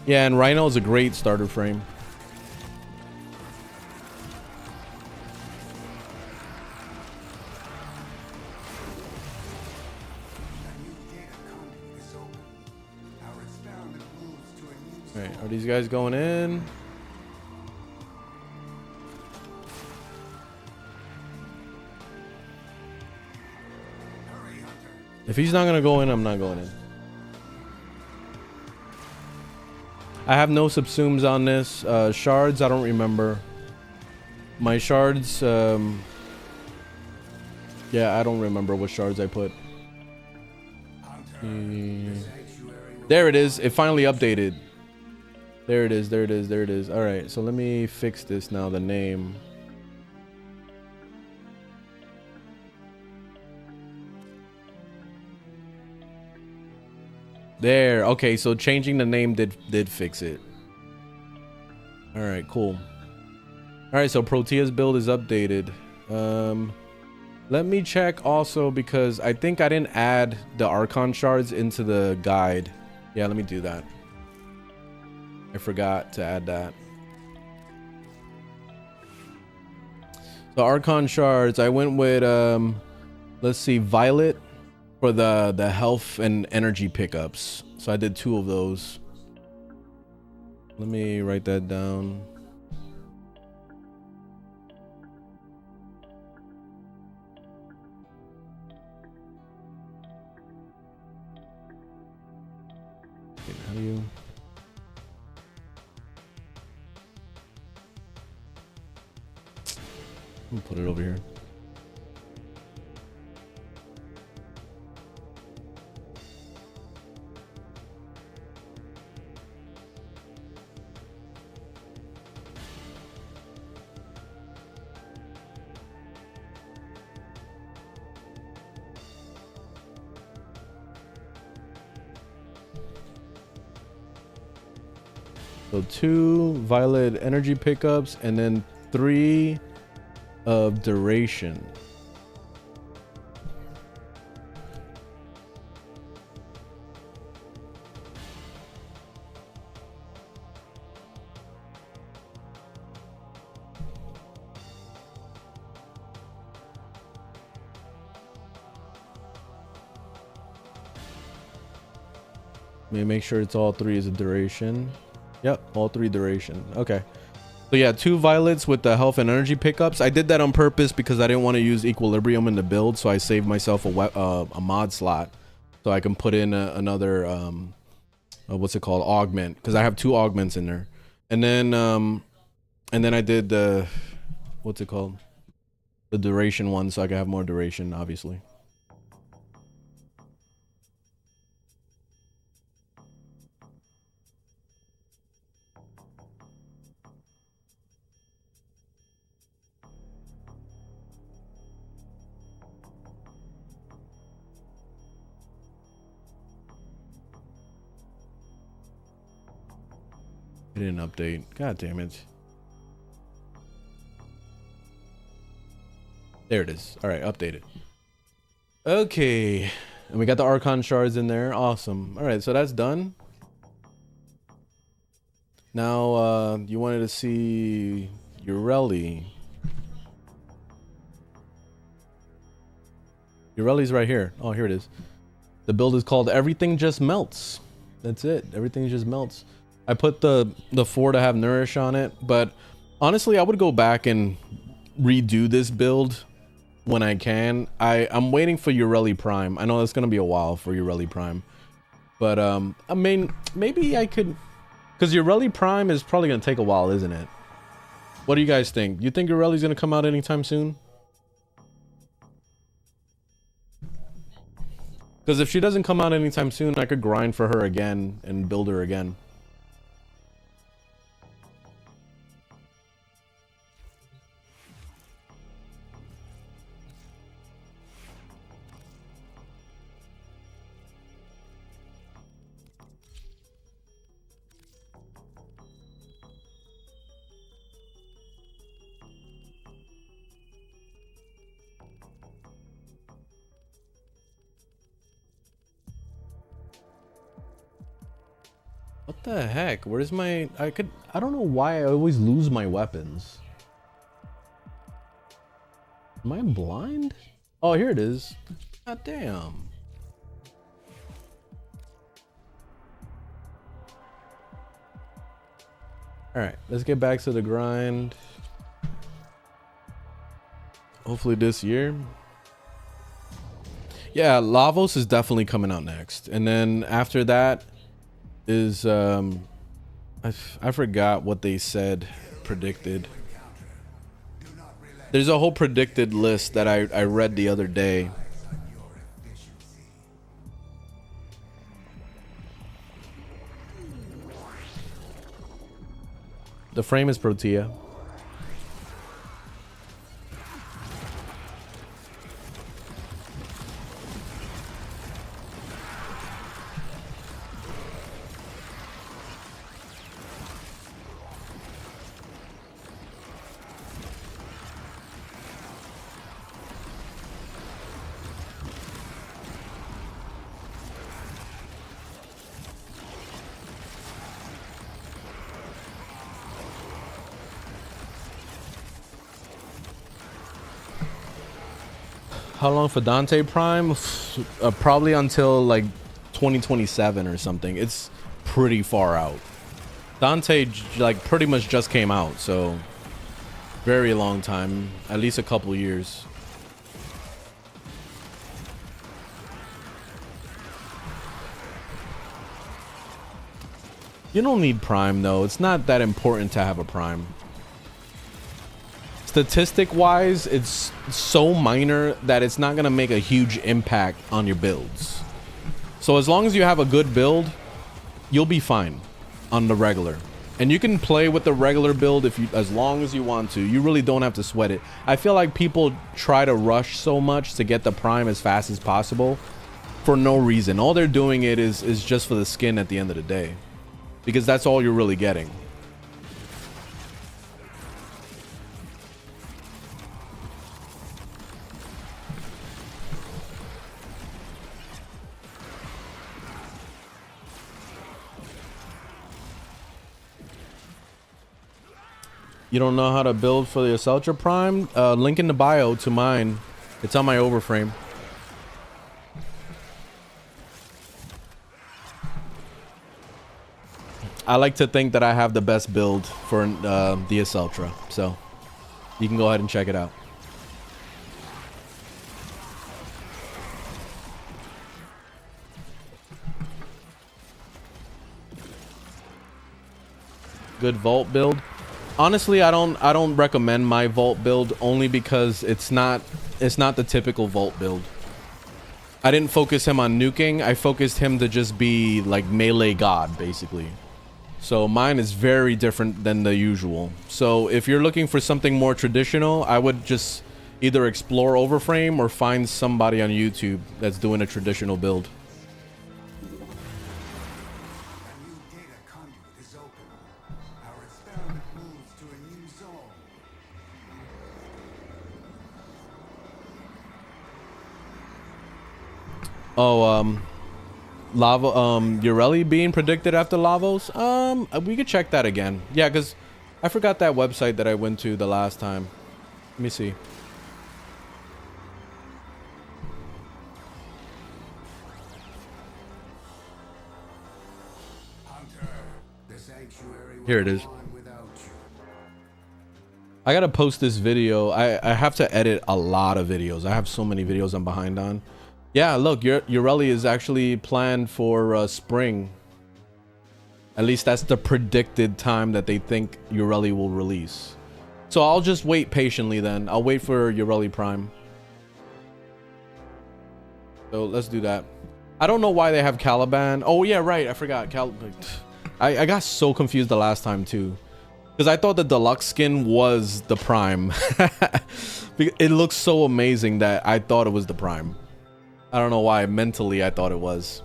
Yeah, and Rhino is a great starter frame. All right, are these guys going in? If he's not gonna go in, I'm not going in. I have no subsumes on this. Shards, I don't remember. My shards, yeah, I don't remember what shards I put. There it is. It finally updated. There it is. There it is. There it is. All right, so let me fix this now. The name. There. Okay, so changing the name did fix it. All right, cool. All right, so Protea's build is updated. Let me check also because I think I didn't add the Archon shards into the guide. Yeah, let me do that. I forgot to add that. The Archon shards, I went with let's see, Violet for the health and energy pickups. So I did 2 of those. Let me write that down. Okay, how do you... I'll put it over here. So 2 violet energy pickups and then 3 of duration. Let me make sure it's all 3 is a duration. Yep, all 3 duration. Okay. So yeah, 2 violets with the health and energy pickups. I did that on purpose because I didn't want to use equilibrium in the build, so I saved myself a mod slot so I can put in another what's it called, augment, because I have 2 augments in there. And then I did the what's it called, the duration one, so I can have more duration, obviously. It didn't update. God damn it. There it is. All right, updated. Okay. And we got the Archon shards in there. Awesome. All right, so that's done. Now, you wanted to see Ureli. Ureli's right here. Oh, here it is. The build is called Everything Just Melts. That's it. Everything just melts. I put the 4 to have nourish on it, but honestly, I would go back and redo this build when I can. I'm waiting for Ureli Prime. I know it's gonna be a while for Ureli Prime, but I mean, maybe I could, because Ureli Prime is probably gonna take a while, isn't it? What do you guys think? You think Ureli's gonna come out anytime soon? Because if she doesn't come out anytime soon, I could grind for her again and build her again. What the heck? Where's my... I don't know why I always lose my weapons. Am I blind? Oh, here it is. God damn. Alright, let's get back to the grind. Hopefully this year. Yeah, Lavos is definitely coming out next. And then after that is... I forgot what they said predicted. There's a whole predicted list that I read the other day. The frame is Protea. How long for Dante Prime? Probably until like 2027 or something. It's pretty far out. Dante like pretty much just came out, so very long time, at least a couple years. You don't need Prime though. It's not that important to have a Prime. Statistic wise, it's so minor that it's not gonna make a huge impact on your builds. So as long as you have a good build, you'll be fine on the regular. And you can play with the regular build if you, as long as you want to. You really don't have to sweat it. I feel like people try to rush so much to get the Prime as fast as possible for no reason. All they're doing it is just for the skin at the end of the day, because that's all you're really getting. You don't know how to build for the Ultra Prime? Link in the bio to mine. It's on my Overframe. I like to think that I have the best build for the Ultra, so you can go ahead and check it out. Good vault build. Honestly, I don't recommend my vault build, only because it's not the typical vault build. I didn't focus him on nuking. I focused him to just be like melee god, basically. So mine is very different than the usual. So if you're looking for something more traditional, I would just either explore Overframe or find somebody on YouTube that's doing a traditional build. Oh, Lava, Ureli being predicted after Lavos? We could check that again. Yeah, because I forgot that website that I went to the last time. Let me see. Here it is. I gotta post this video. I have to edit a lot of videos. I have so many videos I'm behind on. Yeah, look, Ureli is actually planned for spring. At least that's the predicted time that they think Ureli will release. So I'll just wait patiently then. I'll wait for Ureli Prime. So let's do that. I don't know why they have Caliban. Oh yeah, right. I forgot. I got so confused the last time too, because I thought the deluxe skin was the Prime. It looks so amazing that I thought it was the Prime. I don't know why mentally I thought it was.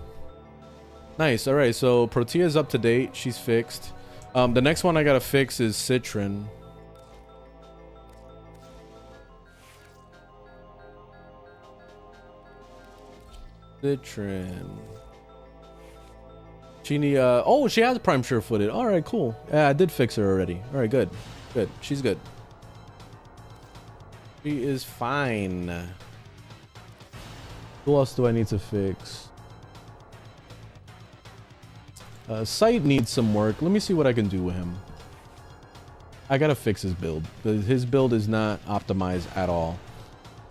Nice. All right, so Protea is up to date. She's fixed. The next one I gotta fix is Citron. Genie, oh, she has prime sure-footed. All right, cool. Yeah, I did fix her already. All right, good. Good. She's good. She is fine. Who else do I need to fix? Sight needs some work. Let me see what I can do with him. I gotta fix his build. His build is not optimized at all.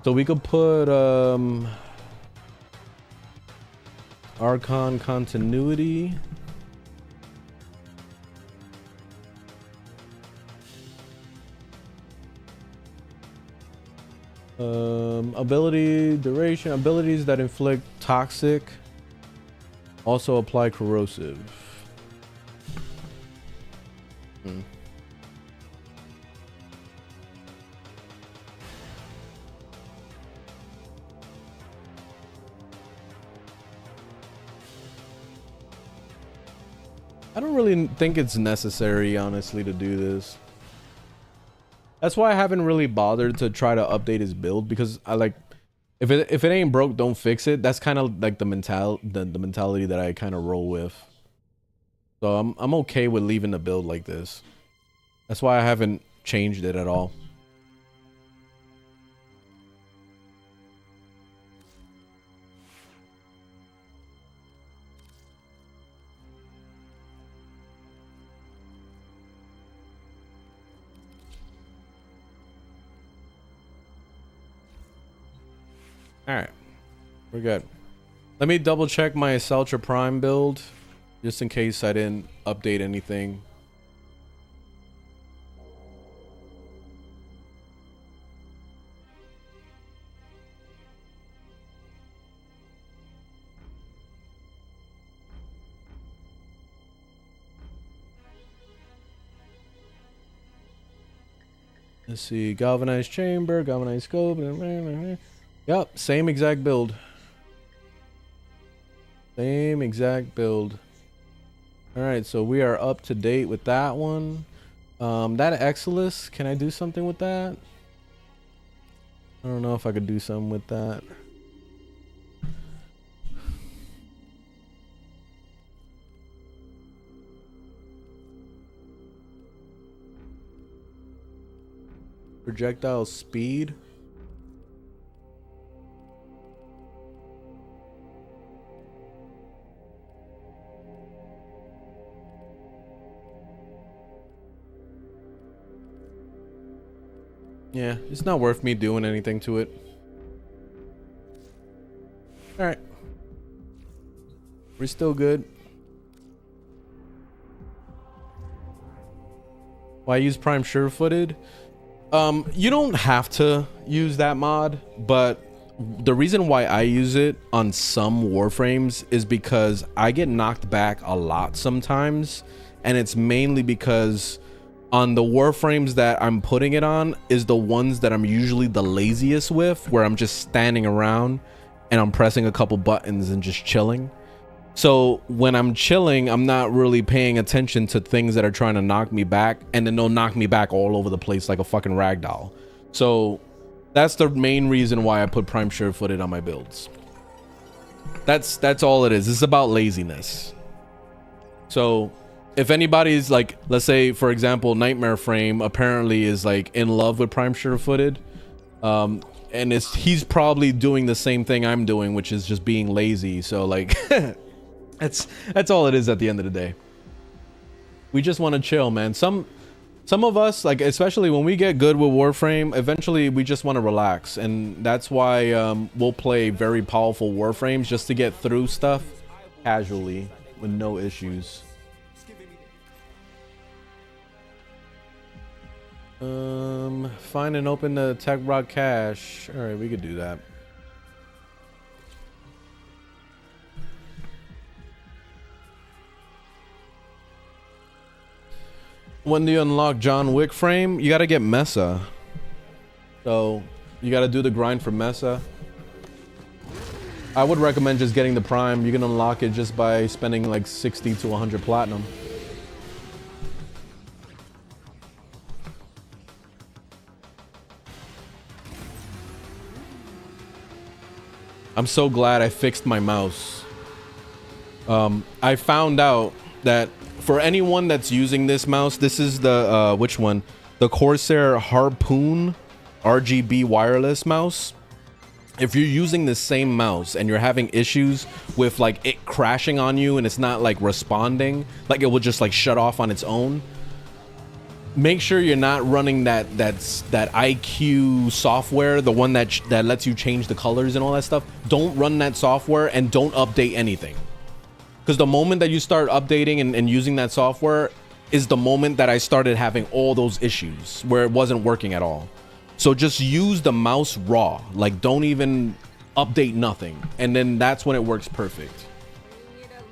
So we could put Archon continuity. Ability duration, abilities that inflict toxic also apply corrosive. I don't really think it's necessary, honestly, to do this. That's why I haven't really bothered to try to update his build, because I like, if it ain't broke, don't fix it. That's kind of like the mentality that I kind of roll with. So I'm okay with leaving the build like this. That's why I haven't changed it at all. All right, we're good. Let me double check my Celtra Prime build, just in case I didn't update anything. Let's see, galvanized chamber, galvanized scope. Yep, same exact build. Same exact build. All right, so we are up to date with that one. That Exilus, can I do something with that? I don't know if I could do something with that. Projectile speed. Yeah, it's not worth me doing anything to it. All right. We're still good. Why use Prime Sure-Footed? You don't have to use that mod, but the reason why I use it on some Warframes is because I get knocked back a lot sometimes, and it's mainly because on the Warframes that I'm putting it on is the ones that I'm usually the laziest with, where I'm just standing around and I'm pressing a couple buttons and just chilling. So when I'm chilling, I'm not really paying attention to things that are trying to knock me back, and then they'll knock me back all over the place like a fucking ragdoll. So that's the main reason why I put Prime Sure-Footed on my builds. That's all it is. It's about laziness. So if anybody's like, let's say for example, Nightmare Frame apparently is like in love with Prime Sure-Footed, and he's probably doing the same thing I'm doing, which is just being lazy. So like that's all it is at the end of the day. We just want to chill, man. Some of us, like especially when we get good with Warframe, eventually we just want to relax, and that's why we'll play very powerful Warframes just to get through stuff casually with no issues. Find and open the Tech Rock cache. All right, we could do that. When do you unlock John Wick frame? You gotta get Mesa. So you gotta do the grind for Mesa. I would recommend just getting the Prime. You can unlock it just by spending like 60 to 100 platinum. I'm so glad I fixed my mouse. I found out that for anyone that's using this mouse, this is the which one? The Corsair Harpoon RGB wireless mouse. If you're using the same mouse and you're having issues with like it crashing on you and it's not like responding, like it will just like shut off on its own, make sure you're not running that IQ software, the one that lets you change the colors and all that stuff. Don't run that software and don't update anything. Because the moment that you start updating and using that software is the moment that I started having all those issues where it wasn't working at all. So just use the mouse raw, like don't even update nothing. And then that's when it works perfect.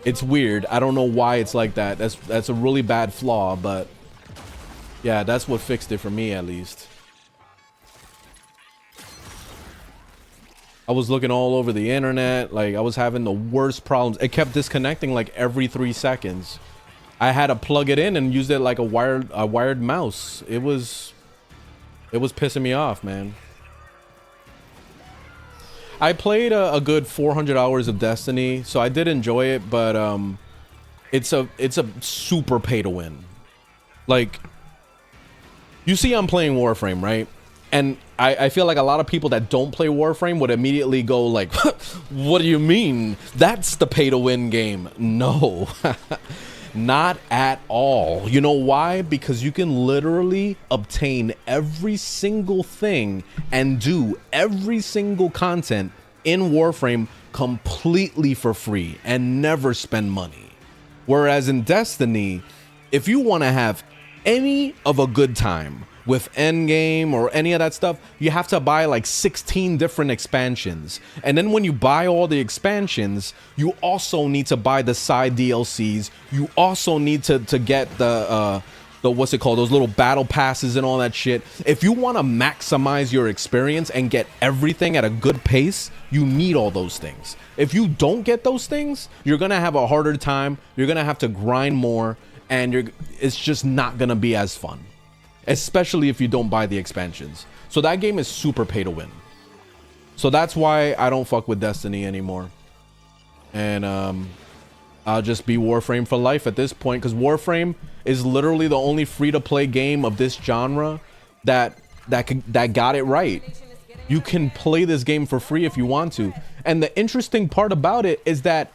It's weird. I don't know why it's like that. That's a really bad flaw, but yeah, that's what fixed it for me at least. I was looking all over the internet, like I was having the worst problems. It kept disconnecting like every 3 seconds. I had to plug it in and use it like a wired mouse. It was pissing me off, man. I played a good 400 hours of Destiny, so I did enjoy it, but it's a super pay to win. Like, you see I'm playing Warframe, right? And I feel like a lot of people that don't play Warframe would immediately go like, what do you mean? That's the pay to win game. No. Not at all. You know why? Because you can literally obtain every single thing and do every single content in Warframe completely for free and never spend money. Whereas in Destiny, if you want to have any of a good time with endgame or any of that stuff, you have to buy like 16 different expansions. And then when you buy all the expansions, you also need to buy the side DLCs. You also need to get the what's it called, those little battle passes and all that shit. If you want to maximize your experience and get everything at a good pace, you need all those things. If you don't get those things, you're gonna have a harder time. You're gonna have to grind more, and it's just not gonna be as fun. Especially if you don't buy the expansions. So that game is super pay to win. So that's why I don't fuck with Destiny anymore. And I'll just be Warframe for life at this point, because Warframe is literally the only free-to-play game of this genre that got it right. You can play this game for free if you want to. And the interesting part about it is that,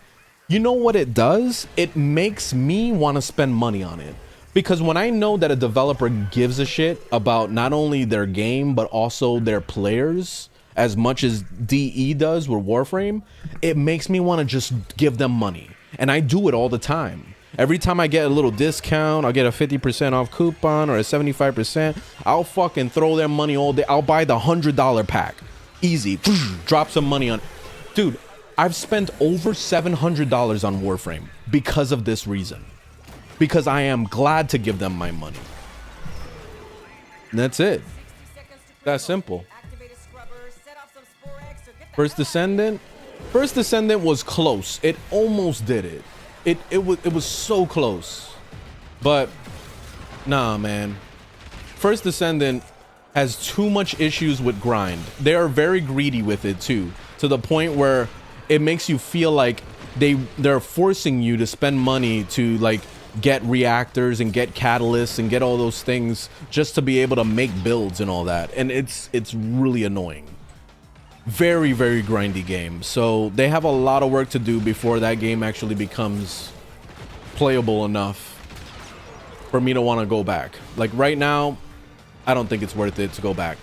you know what it does? It makes me want to spend money on it. Because when I know that a developer gives a shit about not only their game, but also their players, as much as DE does with Warframe, it makes me want to just give them money. And I do it all the time. Every time I get a little discount, I'll get a 50% off coupon or a 75%, I'll fucking throw their money all day. I'll buy the $100 pack. Easy. Drop some money on. Dude, I've spent over $700 on Warframe because of this reason. Because I am glad to give them my money. And that's it. That's simple. First Descendant was close. It almost did it. It was so close. But nah, man. First Descendant has too much issues with grind. They are very greedy with it too, to the point where it makes you feel like they're forcing you to spend money to like get reactors and get catalysts and get all those things just to be able to make builds and all that. And it's really annoying. Very, very grindy game. So they have a lot of work to do before that game actually becomes playable enough for me to want to go back. Like right now, I don't think it's worth it to go back.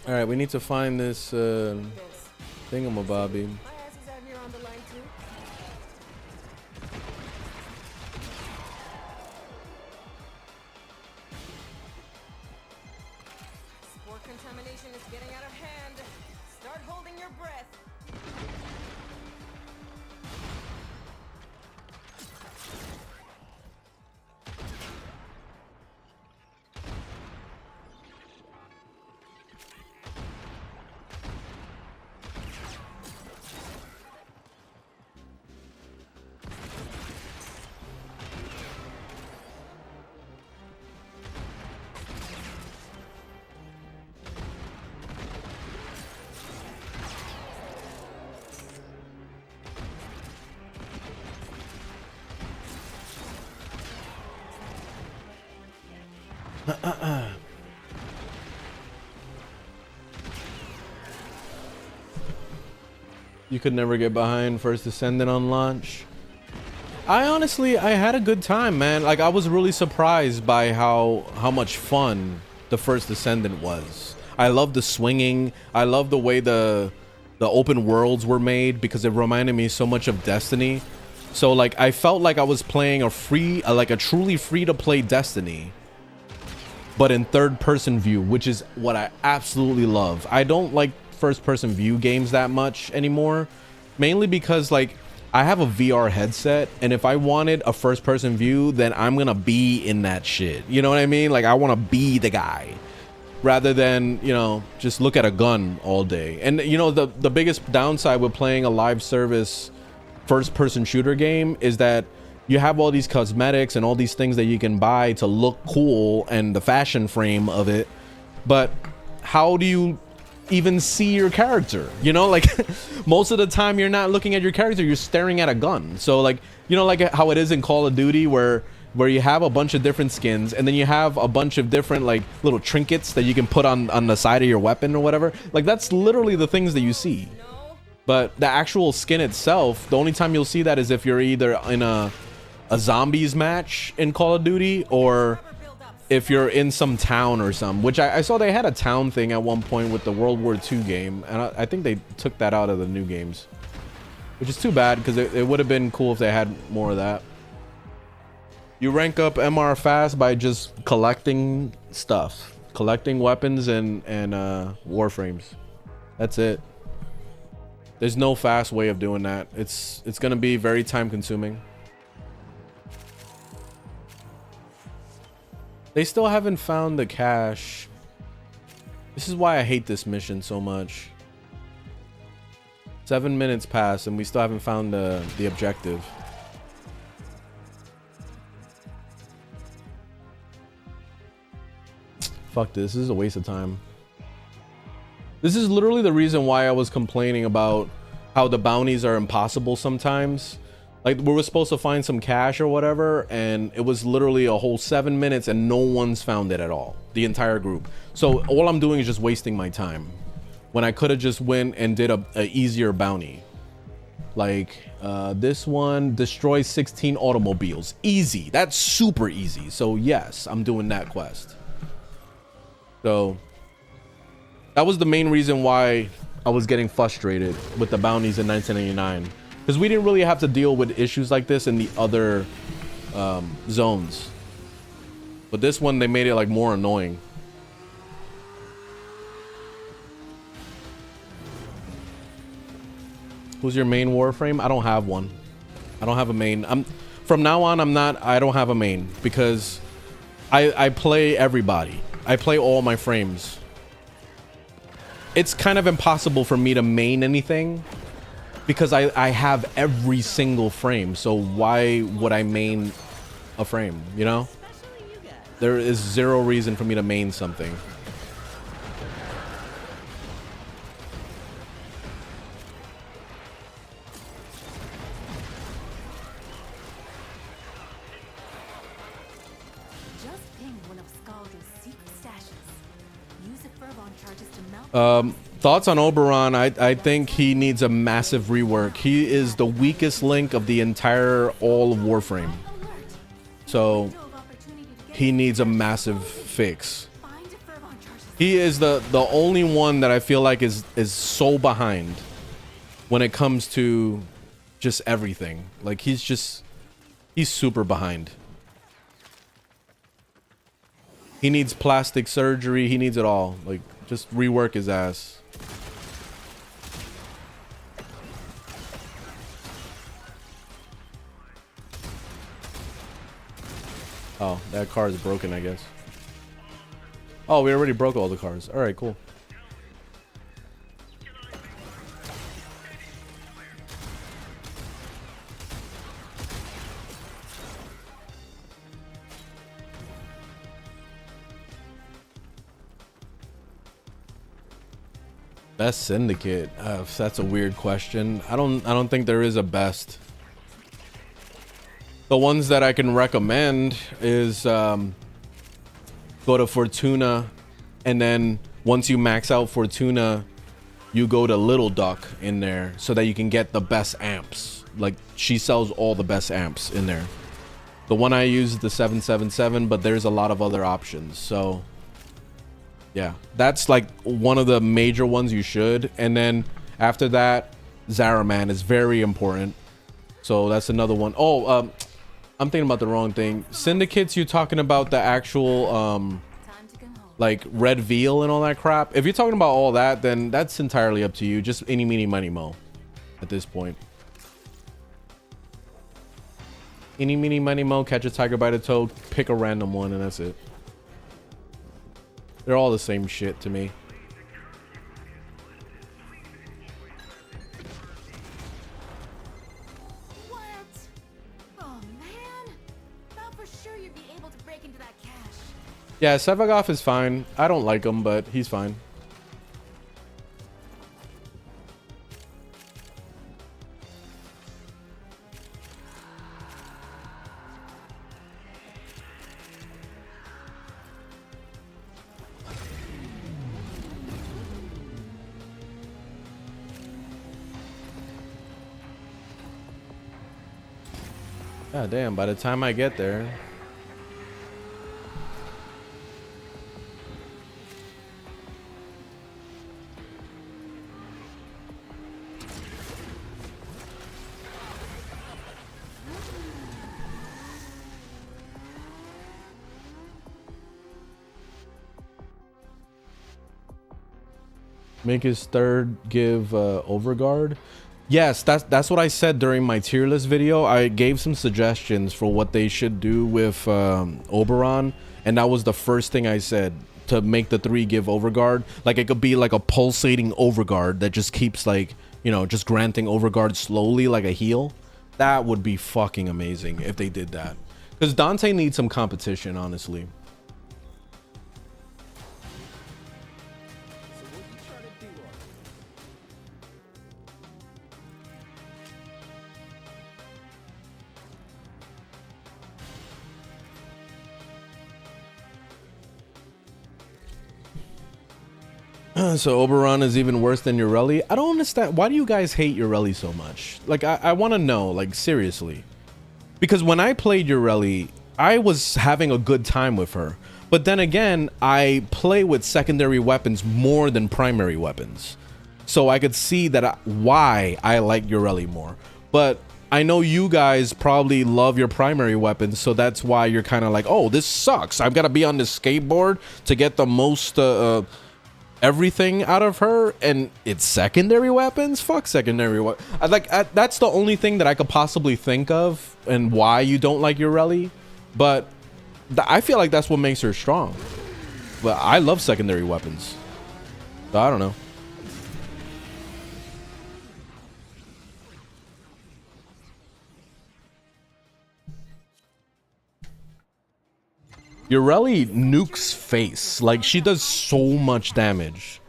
All right, we need to find this thingamabobby. Spore contamination is getting out of hand. Start holding your breath. You could never get behind First Descendant on launch. I had a good time, man. Like, I was really surprised by how much fun the First Descendant was. I love the swinging. I love the way the open worlds were made, because it reminded me so much of Destiny. So like, I felt like I was playing a truly free-to-play Destiny, but in third-person view, which is what I absolutely love. I don't like first-person view games that much anymore, mainly because like, I have a VR headset, and if I wanted a first-person view, then I'm gonna be in that shit. You know what I mean? Like, I want to be the guy, rather than, you know, just look at a gun all day. And you know, the biggest downside with playing a live service first-person shooter game is that you have all these cosmetics and all these things that you can buy to look cool and the fashion frame of it, but how do you even see your character? You know, like most of the time you're not looking at your character, you're staring at a gun. So like, you know, like how it is in Call of Duty where you have a bunch of different skins, and then you have a bunch of different like little trinkets that you can put on the side of your weapon or whatever. Like, that's literally the things that you see. But the actual skin itself, the only time you'll see that is if you're either in a zombies match in Call of Duty, or if you're in some town or something, which I saw they had a town thing at one point with the World War II game, and I think they took that out of the new games, which is too bad, because it would have been cool if they had more of that. You rank up MR fast by just collecting stuff, collecting weapons and warframes. That's it. There's no fast way of doing that. It's gonna be very time consuming. They still haven't found the cache. This is why I hate this mission so much. 7 minutes passed and we still haven't found the objective. Fuck this. This is a waste of time. This is literally the reason why I was complaining about how the bounties are impossible sometimes. Like, we were supposed to find some cash or whatever, and it was literally a whole 7 minutes and no one's found it at all. The entire group. So all I'm doing is just wasting my time, when I could have just went and did a easier bounty. Like, this one, destroy 16 automobiles. Easy. That's super easy. So yes, I'm doing that quest. So that was the main reason why I was getting frustrated with the bounties in 1989. Because we didn't really have to deal with issues like this in the other zones. But this one, they made it like more annoying. Who's your main Warframe? I don't have one. I don't have a main. From now on, I don't have a main, because I play everybody. I play all my frames. It's kind of impossible for me to main anything, because I have every single frame. So why would I main a frame, you know? There is zero reason for me to main something. Thoughts on Oberon? I think he needs a massive rework. He is the weakest link of the entire all of Warframe. So he needs a massive fix. He is the only one that I feel like is so behind when it comes to just everything. Like, he's super behind. He needs plastic surgery. He needs it all. Like, just rework his ass. Oh, that car is broken, I guess. Oh, we already broke all the cars. All right, cool. Best syndicate? That's a weird question. I don't think there is a best. The ones that I can recommend is go to Fortuna, and then once you max out Fortuna, you go to Little Duck in there so that you can get the best amps. Like, she sells all the best amps in there. The one I use is the 777, but there's a lot of other options. So yeah, that's like one of the major ones you should. And then after that, Zaraman is very important. So that's another one. Oh, I'm thinking about the wrong thing. Syndicates, you talking about the actual like red veal and all that crap? If you're talking about all that, then that's entirely up to you. Just any, meeny, money, mo at this point. Any, meeny, money, mo, catch a tiger by the toe, pick a random one, and that's it. They're all the same shit to me. What? Oh man! Thought for sure you'd be able to break into that cache. Yeah, Sevagov is fine. I don't like him, but he's fine. God damn, by the time I get there. Make his third give overguard. Yes, that's what I said during my tier list video. I gave some suggestions for what they should do with Oberon, and that was the first thing I said, to make the 3 give overguard. Like, it could be like a pulsating overguard that just keeps, like, you know, just granting overguard slowly like a heal. That would be fucking amazing if they did that, because Dante needs some competition, honestly. So Oberon is even worse than Ureli. I don't understand. Why do you guys hate Ureli so much? Like, I want to know, like, seriously. Because when I played Ureli, I was having a good time with her. But then again, I play with secondary weapons more than primary weapons. So I could see that why I like Ureli more. But I know you guys probably love your primary weapons, so that's why you're kind of like, oh, this sucks. I've got to be on this skateboard to get the most... everything out of her, and it's secondary weapons. Fuck secondary weapons. That's the only thing that I could possibly think of and why you don't like Ureli, but I feel like that's what makes her strong. But I love secondary weapons, so I don't know. Ureli nukes face. Like, she does so much damage.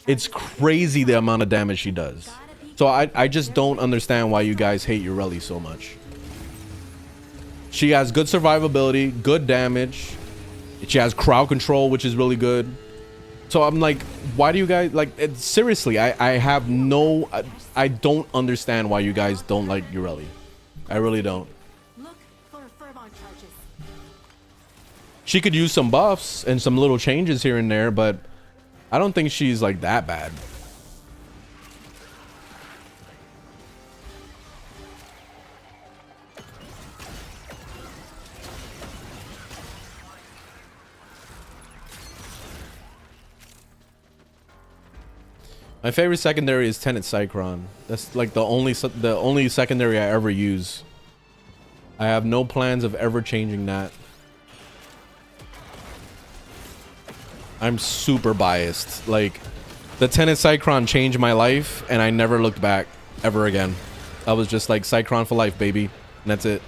It's crazy the amount of damage she does. So I just don't understand why you guys hate Ureli so much. She has good survivability, good damage. She has crowd control, which is really good. So I'm like, why do you guys like it? Seriously, I have no, I don't understand why you guys don't like Ureli. I really don't. She could use some buffs and some little changes here and there, but I don't think she's like that bad. My favorite secondary is Tenet Cycron. That's like the only secondary I ever use. I have no plans of ever changing that. I'm super biased. Like, the Tenet Cycron changed my life, and I never looked back ever again. I was just like, Cycron for life, baby. And that's it.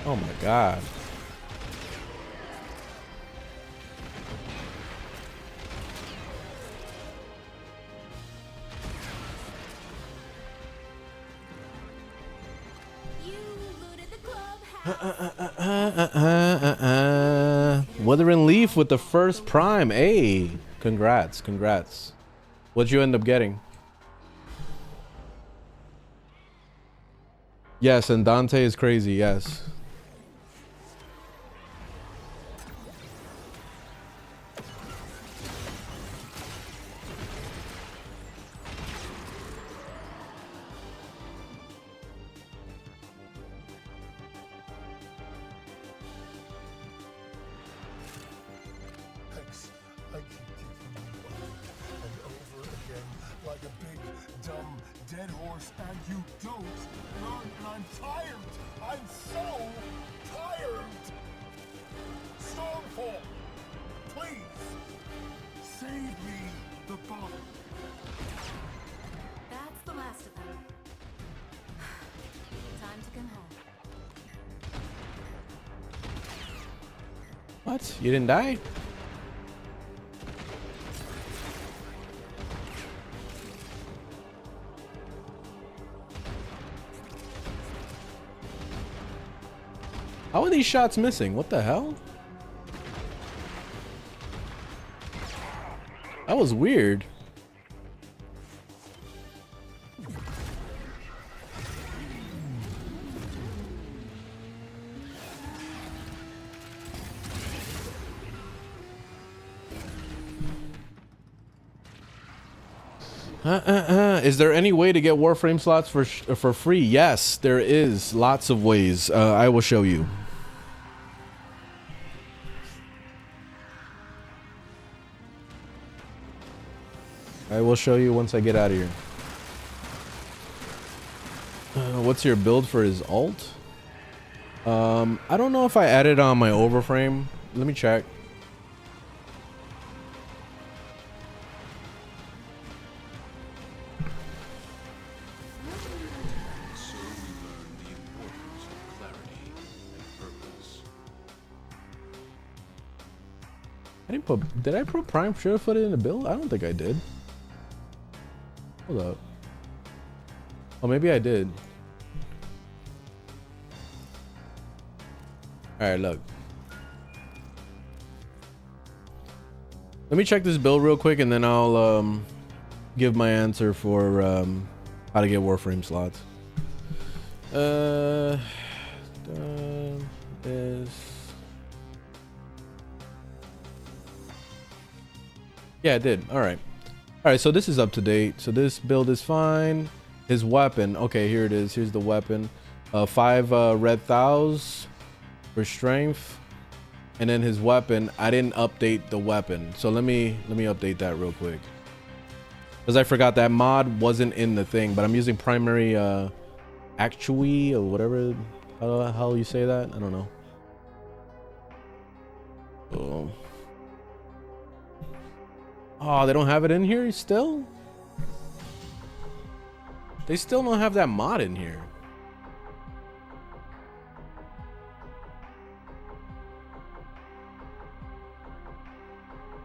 Oh my god. You looted the clubhouse. Wuthering Leaf with the first prime. Hey, congrats, congrats. What'd you end up getting? Yes, and Dante is crazy, yes. Hex, I keep teaching you and over again like a big, dumb, dead horse, and you don't learn, and I'm tired. I'm so tired. Stormfall, please, save me the bottle. That's the last of them. Time to come home. What? You didn't die? How are these shots missing? What the hell? That was weird. Is there any way to get Warframe slots for free? Yes, there is. Lots of ways. I will show you. I will show you once I get out of here. What's your build for his alt? I don't know if I added on my Overframe. Let me check. So we learn the importance of clarity and purpose. I didn't put. Did I put Prime Surefoot in the build? I don't think I did. Hold up. Oh, maybe I did. All right, look. Let me check this build real quick, and then I'll give my answer for how to get Warframe slots. Yeah, I did. All right. All right, so this is up to date. So this build is fine. His weapon. Okay, here it is. Here's the weapon. 5 red thous for strength. And then his weapon, I didn't update the weapon. So let me update that real quick. Because I forgot that mod wasn't in the thing, but I'm using primary actually or whatever how you say that. I don't know. Oh, they don't have it in here still? They still don't have that mod in here.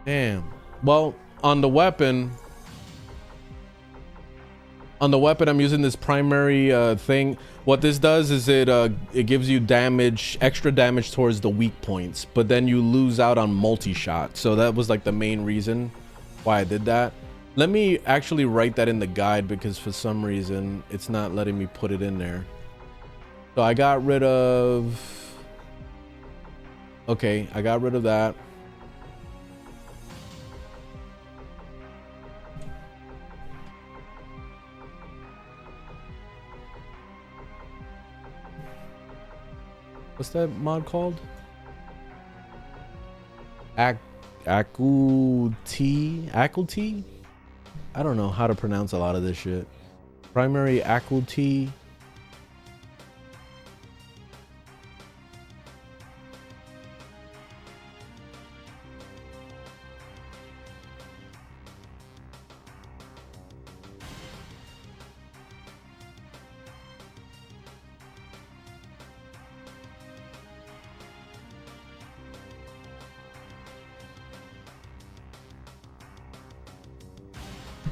Damn. Well, on the weapon I'm using this primary thing. What this does is it gives you damage, extra damage towards the weak points, but then you lose out on multi-shot. So that was like the main reason why I did that. Let me actually write that in the guide because for some reason it's not letting me put it in there. So I got rid of, okay, I got rid of that. What's that mod called? Acuity? I don't know how to pronounce a lot of this shit. Primary acuity.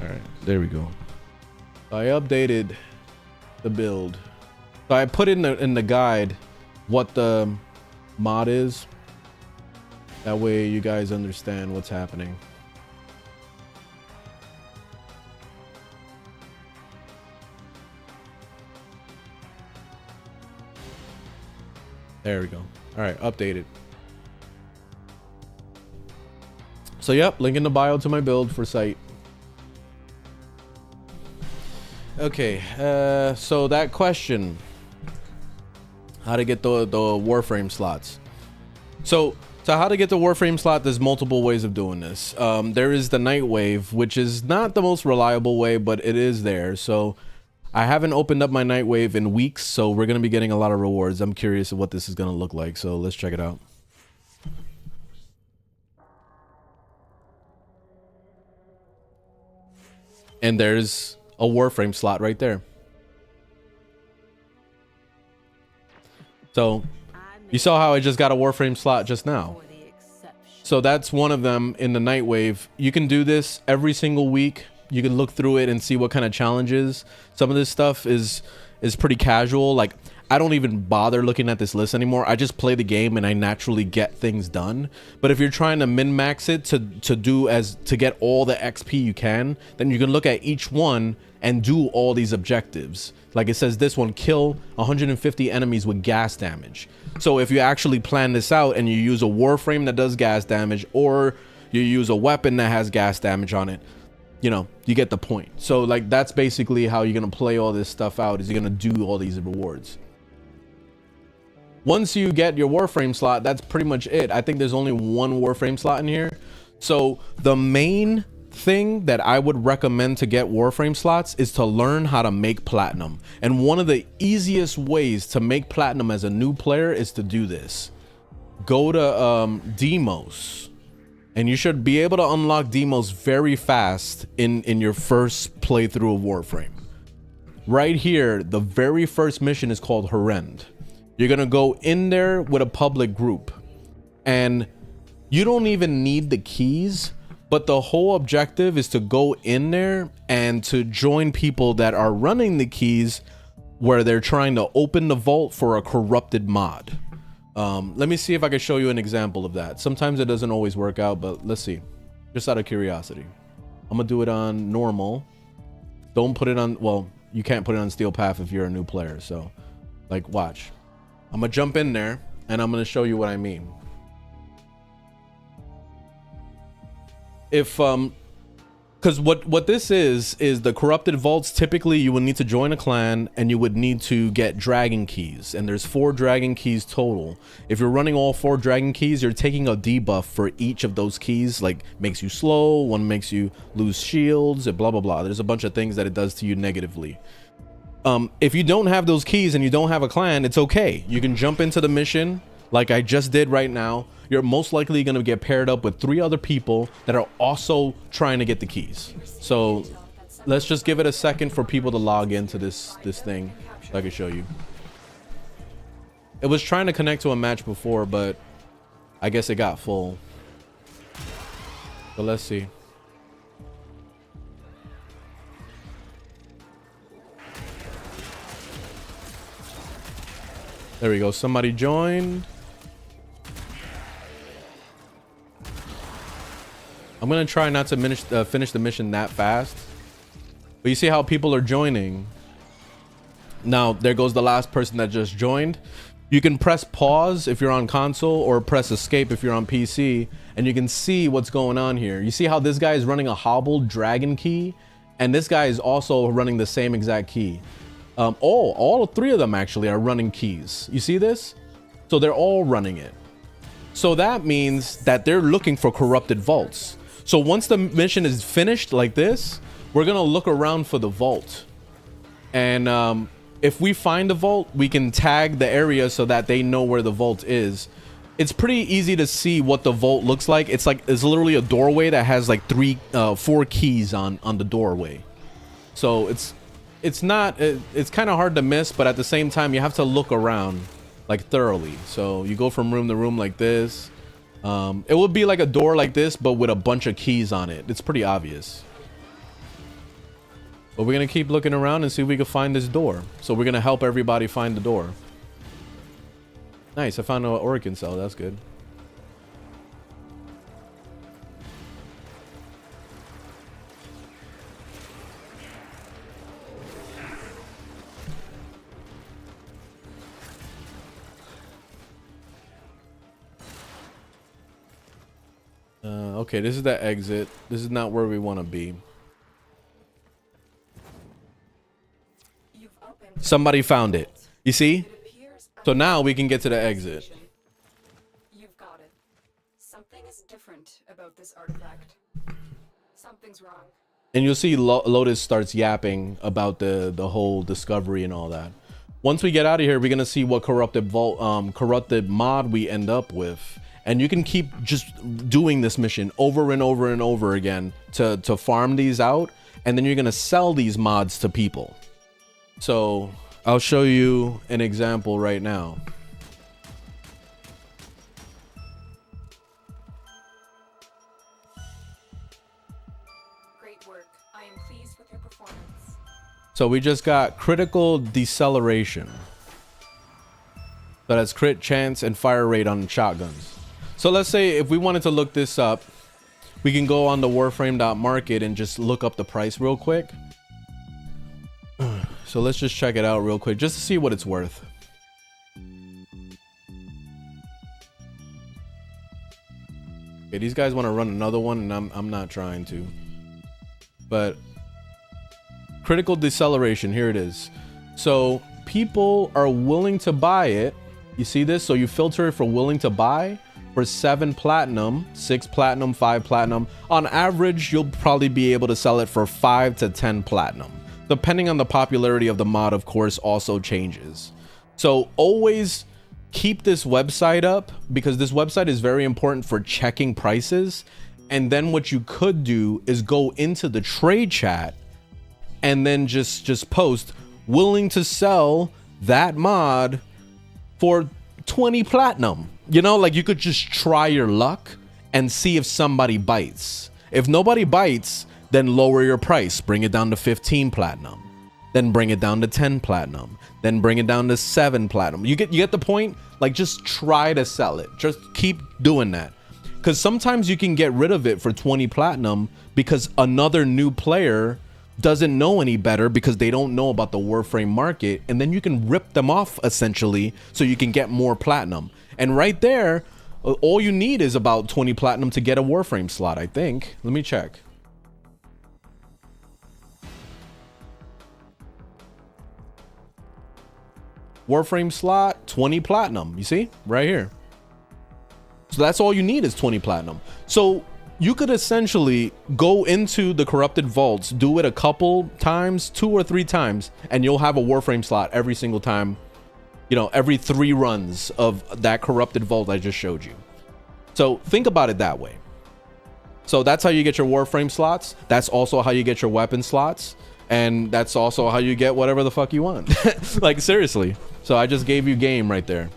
All right, there we go. I updated the build. So I put in the guide what the mod is. That way you guys understand what's happening. There we go. All right, updated. So yep, link in the bio to my build for site. Okay, so that question, how to get the Warframe slots. So how to get the Warframe slot, there's multiple ways of doing this. There is the Nightwave, which is not the most reliable way, but it is there. So I haven't opened up my Nightwave in weeks, so we're going to be getting a lot of rewards. I'm curious of what this is going to look like, so let's check it out. And there's a Warframe slot right there. So you saw how I just got a Warframe slot just now. So that's one of them in the Nightwave. You can do this every single week. You can look through it and see what kind of challenges. Some of this stuff is pretty casual. Like, I don't even bother looking at this list anymore. I just play the game and I naturally get things done. But if you're trying to min-max it to get all the XP you can, then you can look at each one and do all these objectives. Like it says this one, kill 150 enemies with gas damage. So if you actually plan this out and you use a Warframe that does gas damage, or you use a weapon that has gas damage on it, you know, you get the point. So like, that's basically how you're gonna play all this stuff out, is you're gonna do all these rewards. Once you get your Warframe slot, that's pretty much it. I think there's only one Warframe slot in here. So the main thing that I would recommend to get Warframe slots is to learn how to make platinum. And one of the easiest ways to make platinum as a new player is to do this. Go to Demos, and you should be able to unlock Demos very fast in your first playthrough of Warframe. Right here, the very first mission is called Horrend. You're gonna go in there with a public group, and you don't even need the keys, but the whole objective is to go in there and to join people that are running the keys, where they're trying to open the vault for a corrupted mod. Let me see if I can show you an example of that. Sometimes it doesn't always work out, but let's see, just out of curiosity. I'm gonna do it on normal. Don't put it on, well, you can't put it on Steel Path if you're a new player. So like, watch. I'm gonna jump in there and I'm gonna show you what I mean. If because what this is the corrupted vaults. Typically you would need to join a clan and you would need to get dragon keys, and there's 4 dragon keys total. If you're running all 4 dragon keys, you're taking a debuff for each of those keys. Like, makes you slow, one makes you lose shields, and blah blah blah. There's a bunch of things that it does to you negatively. If you don't have those keys and you don't have a clan, it's okay. You can jump into the mission like I just did right now. You're most likely going to get paired up with 3 other people that are also trying to get the keys. So let's just give it a second for people to log into this thing so I can show you. It was trying to connect to a match before, but I guess it got full. So let's see. There we go. Somebody joined. I'm gonna try not to finish the mission that fast, but you see how people are joining. Now there goes the last person that just joined. You can press pause if you're on console, or press escape if you're on PC, and you can see what's going on here. You see how this guy is running a hobbled dragon key, and this guy is also running the same exact key. All 3 of them actually are running keys. You see this? So they're all running it. So that means that they're looking for corrupted vaults. So once the mission is finished like this, we're gonna look around for the vault. And if we find the vault, we can tag the area so that they know where the vault is. It's pretty easy to see what the vault looks like. It's literally a doorway that has like 4 keys on the doorway. So it's kind of hard to miss, but at the same time you have to look around like thoroughly. So you go from room to room like this. It would be like a door like this, but with a bunch of keys on it. It's pretty obvious. But we're gonna keep looking around and see if we can find this door. So we're gonna help everybody find the door. Nice, I found an Oricon cell, that's good. Okay, this is the exit. This is not where we want to be. Somebody found it. You see? So now we can get to the exit. You've got it. Something is different about this artifact. Something's wrong. And you'll see Lotus starts yapping about the whole discovery and all that. Once we get out of here, we're gonna see what corrupted mod we end up with. And you can keep just doing this mission over and over and over again to farm these out. And then you're gonna sell these mods to people. So I'll show you an example right now. Great work. I am pleased with your performance. So we just got critical deceleration. So that's crit chance and fire rate on shotguns. So let's say if we wanted to look this up, we can go on the Warframe.market and just look up the price real quick. So let's just check it out real quick just to see what it's worth. Okay, these guys want to run another one and I'm not trying to. But critical deceleration, here it is. So people are willing to buy it. You see this? So you filter it for willing to buy for 7 platinum, 6 platinum, 5 platinum. On average, you'll probably be able to sell it for 5 to 10 platinum. Depending on the popularity of the mod, of course, also changes. So always keep this website up because this website is very important for checking prices. And then what you could do is go into the trade chat and then just post willing to sell that mod for 20 platinum. You know, like you could just try your luck and see if somebody bites. If nobody bites, then lower your price, bring it down to 15 platinum, then bring it down to 10 platinum, then bring it down to 7 platinum. You get the point? Like just try to sell it. Just keep doing that. Because sometimes you can get rid of it for 20 platinum because another new player doesn't know any better because they don't know about the Warframe market, and then you can rip them off essentially so you can get more platinum. And right there, all you need is about 20 platinum to get a Warframe slot, I think. Let me check. Warframe slot, 20 platinum. You see? Right here. So that's all you need is 20 platinum. So you could essentially go into the corrupted vaults, do it a couple times, 2 or 3 times, and you'll have a Warframe slot every single time. You know, every 3 runs of that corrupted vault I just showed you. So think about it that way. So that's how you get your Warframe slots. That's also how you get your weapon slots. And that's also how you get whatever the fuck you want. Like, seriously. So I just gave you game right there.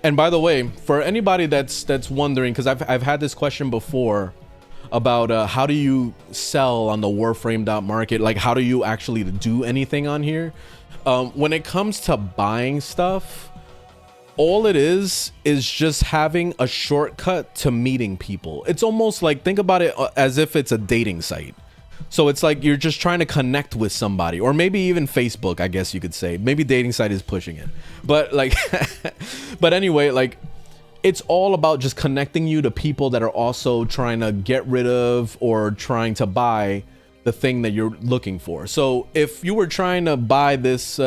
And by the way, for anybody that's wondering, because I've had this question before about how do you sell on the Warframe.market? Like, how do you actually do anything on here? When it comes to buying stuff, all it is just having a shortcut to meeting people. It's almost like, think about it as if it's a dating site. So it's like you're just trying to connect with somebody, or maybe even Facebook, I guess you could say. Maybe dating site is pushing it. But like, but anyway, like it's all about just connecting you to people that are also trying to get rid of or trying to buy the thing that you're looking for. So if you were trying to buy this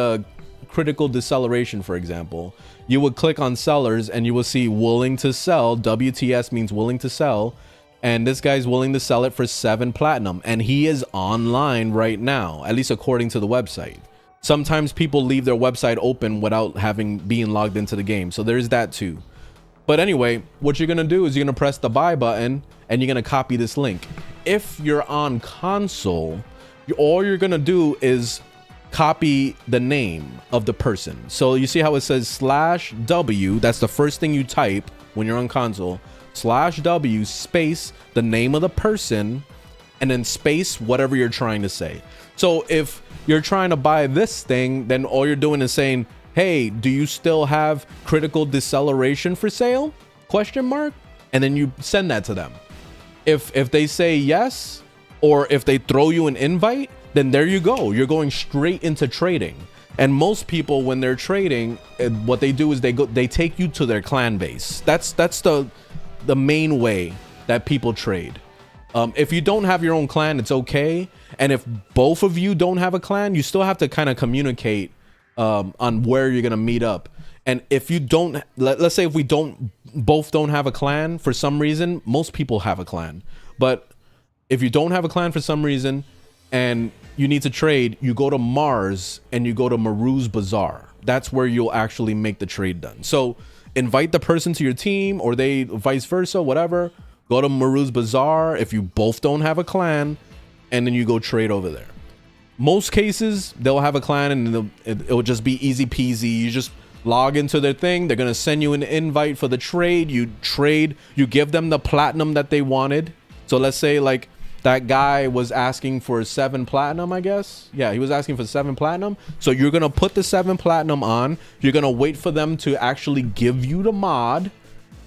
critical deceleration, for example, you would click on sellers and you will see willing to sell. WTS means willing to sell. And this guy's willing to sell it for 7 platinum. And he is online right now, at least according to the website. Sometimes people leave their website open without being logged into the game. So there's that too. But anyway, what you're going to do is you're going to press the buy button and you're going to copy this link. If you're on console, all you're going to do is copy the name of the person. So you see how it says /W, that's the first thing you type when you're on console, /W space the name of the person, and then space whatever you're trying to say. So if you're trying to buy this thing, then all you're doing is saying, hey, do you still have critical deceleration for sale? Question mark. And then you send that to them. If they say yes, or if they throw you an invite, then there you go. You're going straight into trading. And most people, when they're trading, what they do is they take you to their clan base. That's the main way that people trade. If you don't have your own clan, it's okay. And if both of you don't have a clan, you still have to kind of communicate on where you're gonna meet up. And if you don't, let's say if we both don't have a clan for some reason, most people have a clan. But if you don't have a clan for some reason and you need to trade, you go to Mars and you go to Maru's Bazaar. That's where you'll actually make the trade done. So invite the person to your team, or they vice versa, whatever. Go to Maru's Bazaar if you both don't have a clan, and then you go trade over there. Most cases, they'll have a clan and it'll just be easy peasy. You just log into their thing. They're going to send you an invite for the trade. You trade, you give them the platinum that they wanted. So let's say like that guy was asking for 7 platinum, I guess. Yeah, he was asking for 7 platinum. So you're going to put the 7 platinum on. You're going to wait for them to actually give you the mod,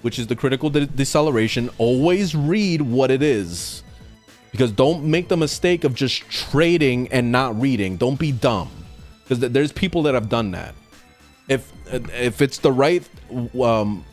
which is the critical deceleration. Always read what it is, because don't make the mistake of just trading and not reading. Don't be dumb, because there's people that have done that. If it's the right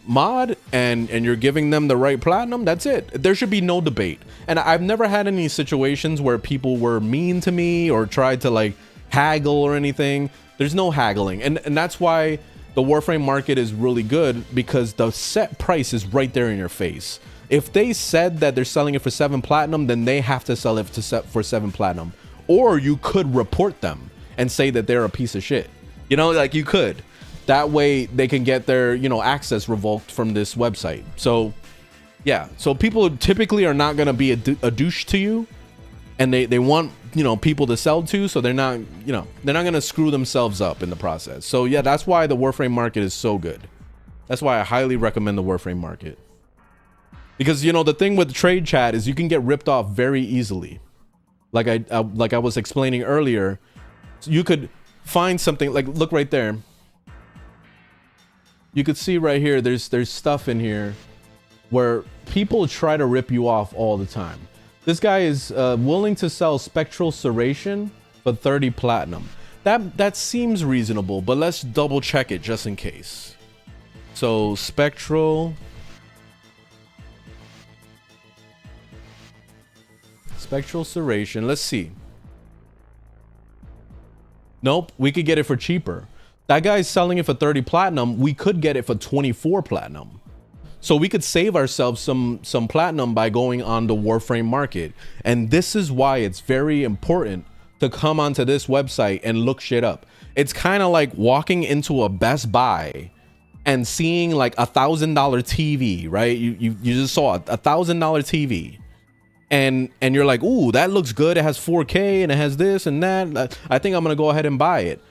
mod and you're giving them the right platinum, that's it. There should be no debate. And I've never had any situations where people were mean to me or tried to like haggle or anything. There's no haggling, and that's why the Warframe market is really good, because the set price is right there in your face. If they said that they're selling it for 7 platinum, then they have to sell it for 7 platinum. Or you could report them and say that they're a piece of shit. You know, like you could. That way they can get their, you know, access revoked from this website. So yeah, so people typically are not going to be a douche to you, and they want, you know, people to sell to, so they're not, you know, they're not going to screw themselves up in the process. So yeah, that's why the Warframe market is so good. That's why I highly recommend the Warframe market. Because, you know, the thing with the trade chat is you can get ripped off very easily. Like I was explaining earlier, you could find something like, look right there. You could see right here, there's stuff in here where people try to rip you off all the time. This guy is willing to sell spectral serration for 30 platinum. That seems reasonable, but let's double check it just in case. So spectral serration, let's see. Nope, we could get it for cheaper. That guy's selling it for 30 platinum. We could get it for 24 platinum. So we could save ourselves some platinum by going on the Warframe market. And this is why it's very important to come onto this website and look shit up. It's kind of like walking into a Best Buy and seeing like $1,000 TV, right? You just saw a $1,000 TV. And you're like, ooh, that looks good. It has 4K and it has this and that. I think I'm gonna go ahead and buy it.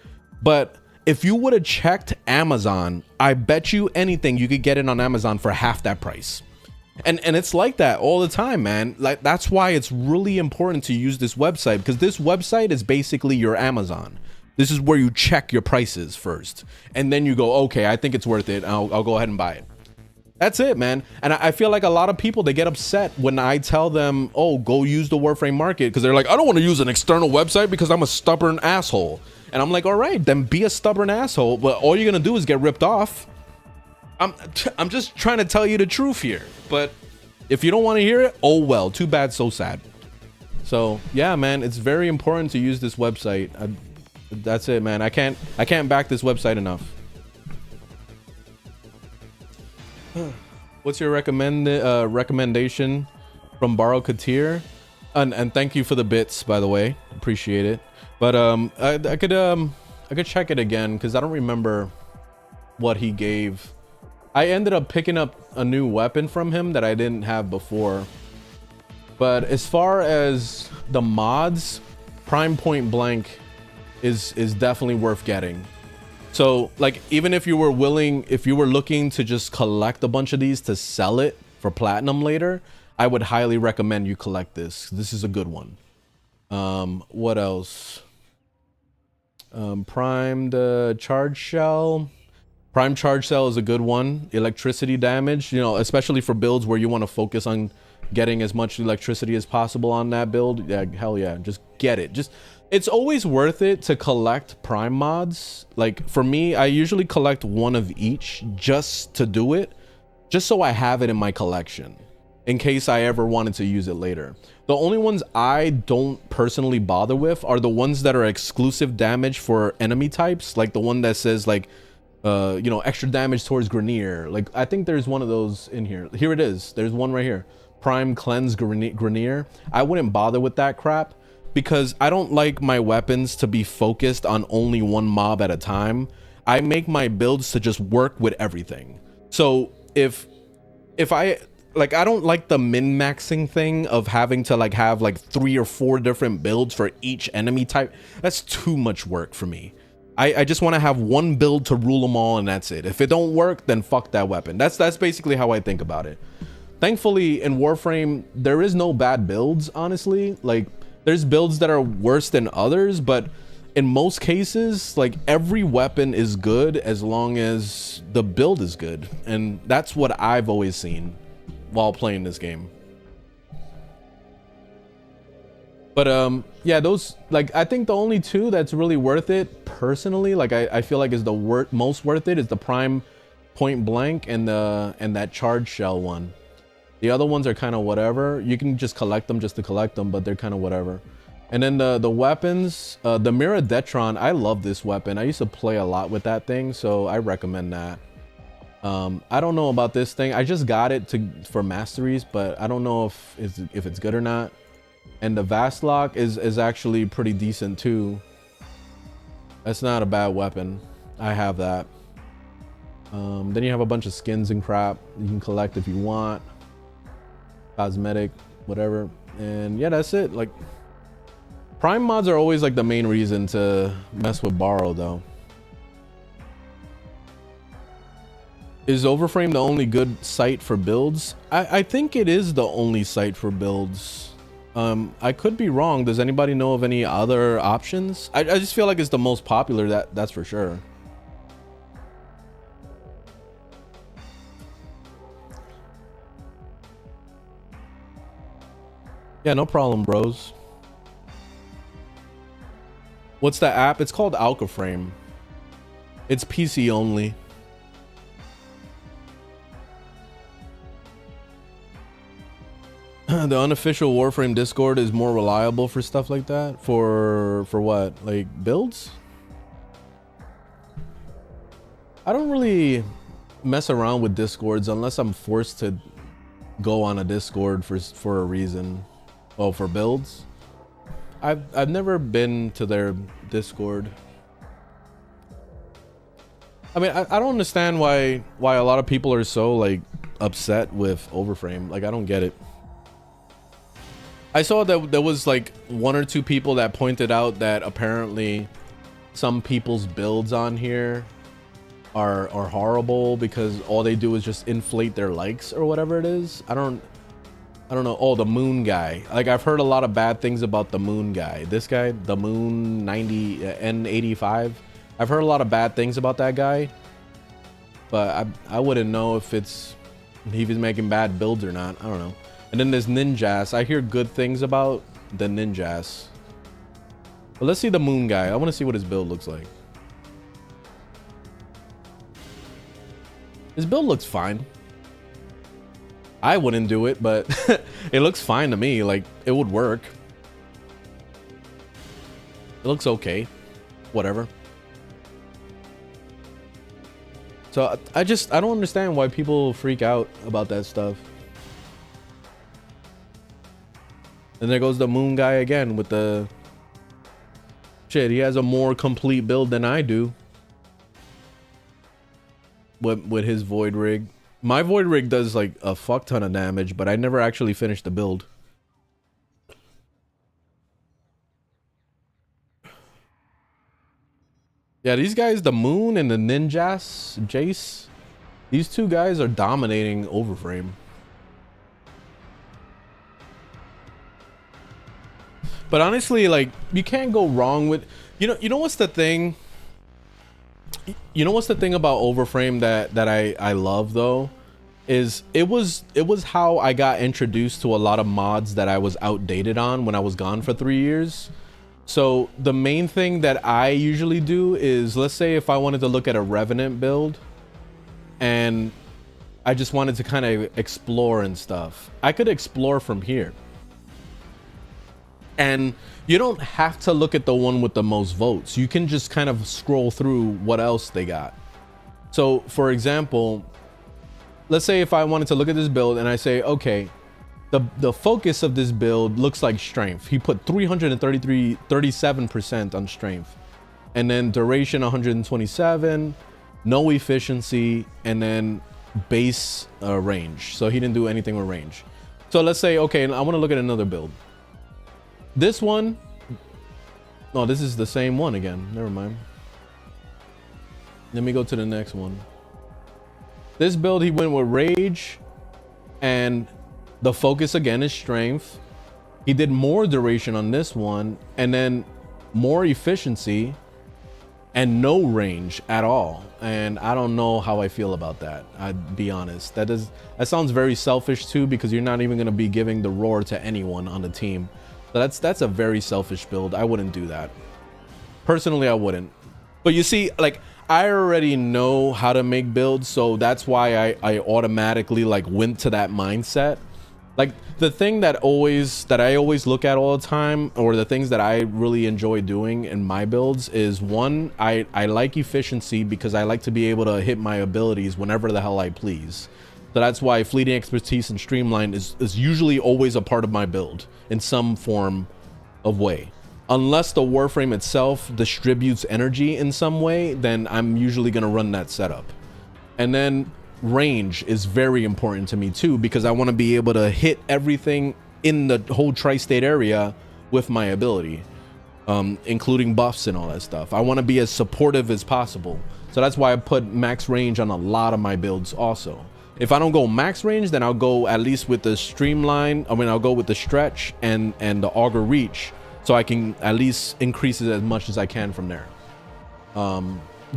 But if you would have checked Amazon, I bet you anything you could get it on Amazon for half that price. And it's like that all the time, man. Like, that's why it's really important to use this website, because this website is basically your Amazon. This is where you check your prices first, and then you go, okay, I think it's worth it. I'll go ahead and buy it. That's it, man. And I feel like a lot of people, they get upset when I tell them, oh, go use the Warframe market, because they're like, I don't want to use an external website because I'm a stubborn asshole. And I'm like, all right, then be a stubborn asshole, but all you're gonna do is get ripped off. I'm just trying to tell you the truth here, but if you don't want to hear it, oh well, too bad, so sad. So yeah, man, it's very important to use this website. That's it, man. I can't back this website enough. What's your recommendation from Borrow Katir? And thank you for the bits, by the way, appreciate it. But I could check it again, because I don't remember what he gave. I ended up picking up a new weapon from him that I didn't have before. But as far as the mods, Prime Point Blank is definitely worth getting. So like, even if you were looking to just collect a bunch of these to sell it for platinum later, I would highly recommend you collect this. This is a good one. What else? Primed charge shell. Prime charge cell is a good one. Electricity damage, you know, especially for builds where you want to focus on getting as much electricity as possible on that build. Yeah, hell yeah, just get it. Just, it's always worth it to collect prime mods. Like for me, I usually collect one of each just to do it, just so I have it in my collection in case I ever wanted to use it later. The only ones I don't personally bother with are the ones that are exclusive damage for enemy types, like the one that says like you know, extra damage towards Grenier. Like I think there's one of those in here. Here it is. There's one right here. Prime cleanse Grenier. I wouldn't bother with that crap because I don't like my weapons to be focused on only one mob at a time. I make my builds to just work with everything. So if I like, I don't like the min-maxing thing of having to like have like 3 or 4 different builds for each enemy type. That's too much work for me. I just want to have one build to rule them all, and that's it. If it don't work, then fuck that weapon. That's basically how I think about it. Thankfully, in Warframe, there is no bad builds, honestly. Like, there's builds that are worse than others, but in most cases, like, every weapon is good as long as the build is good. And that's what I've always seen while playing this game. But yeah, those, like, I think the only 2 that's really worth it personally, like I feel like is the most worth it, is the Prime Point Blank and that Charge Shell one. The other ones are kind of whatever. You can just collect them just to collect them, but they're kind of whatever. And then the weapons, the Mira Detron, I love this weapon. I used to play a lot with that thing, so I recommend that. I don't know about this thing. I just got it for masteries, but I don't know if it's good or not. And the Vastlock is actually pretty decent too. That's not a bad weapon. I have that. Then you have a bunch of skins and crap you can collect if you want. Cosmetic, whatever. And yeah, that's it. Like, Prime mods are always like the main reason to mess with Borrow though. Is Overframe the only good site for builds? I think it is the only site for builds. I could be wrong. Does anybody know of any other options? I just feel like it's the most popular, that's for sure. Yeah, no problem, bros. What's the app? It's called Alkaframe. It's PC only. The unofficial Warframe Discord is more reliable for stuff like that. For what? Like builds? I don't really mess around with Discords unless I'm forced to go on a Discord for a reason. Oh, for builds? I've never been to their Discord. I mean, I don't understand why a lot of people are so like upset with Overframe. Like, I don't get it. I saw that there was like 1 or 2 people that pointed out that apparently some people's builds on here are horrible because all they do is just inflate their likes or whatever it is. I don't know. Oh, the Moon guy. Like, I've heard a lot of bad things about the Moon guy. This guy, the Moon 90 N85. I've heard a lot of bad things about that guy, but I wouldn't know if he was making bad builds or not. I don't know. And then there's Ninjas. I hear good things about the Ninjas. But let's see the Moon guy. I want to see what his build looks like. His build looks fine. I wouldn't do it, but it looks fine to me. Like, it would work. It looks okay. Whatever. So I don't understand why people freak out about that stuff. And there goes the Moon guy again with the shit. He has a more complete build than I do with his Void Rig. My Void Rig does like a fuck ton of damage, but I never actually finished the build. Yeah, these guys, the Moon and the Ninjas, Jace, these two guys are dominating Overframe. But honestly, like, you can't go wrong with, you know what's the thing? You know what's the thing about Overframe that I love though? Is it was how I got introduced to a lot of mods that I was outdated on when I was gone for 3 years. So the main thing that I usually do is, let's say if I wanted to look at a Revenant build and I just wanted to kind of explore and stuff, I could explore from here. And you don't have to look at the one with the most votes. You can just kind of scroll through what else they got. So for example, let's say if I wanted to look at this build and I say, okay, the focus of this build looks like strength. He put 37% on strength, and then duration 127, no efficiency, and then base range. So he didn't do anything with range. So let's say, okay, I want to look at another build. This one, no, this is the same one again. Never mind. Let me go to the next one. This build, he went with rage, and the focus again is strength. He did more duration on this one, and then more efficiency and no range at all. And I don't know how I feel about that. I'd be honest. That sounds very selfish too, because you're not even going to be giving the roar to anyone on the team. So that's a very selfish build. I wouldn't do that. Personally, I wouldn't. But you see, like, I already know how to make builds, so that's why I automatically like went to that mindset. Like the thing that I always look at all the time, or the things that I really enjoy doing in my builds, is one, I like efficiency because I like to be able to hit my abilities whenever the hell I please. So that's why fleeting expertise and streamline is usually always a part of my build in some form of way. Unless the Warframe itself distributes energy in some way, then I'm usually going to run that setup. And then range is very important to me too, because I want to be able to hit everything in the whole tri-state area with my ability, including buffs and all that stuff. I want to be as supportive as possible. So that's why I put max range on a lot of my builds also. If I don't go max range, then I'll go at least with the streamline. I mean, I'll go with the stretch and the auger reach, so I can at least increase it as much as I can from there.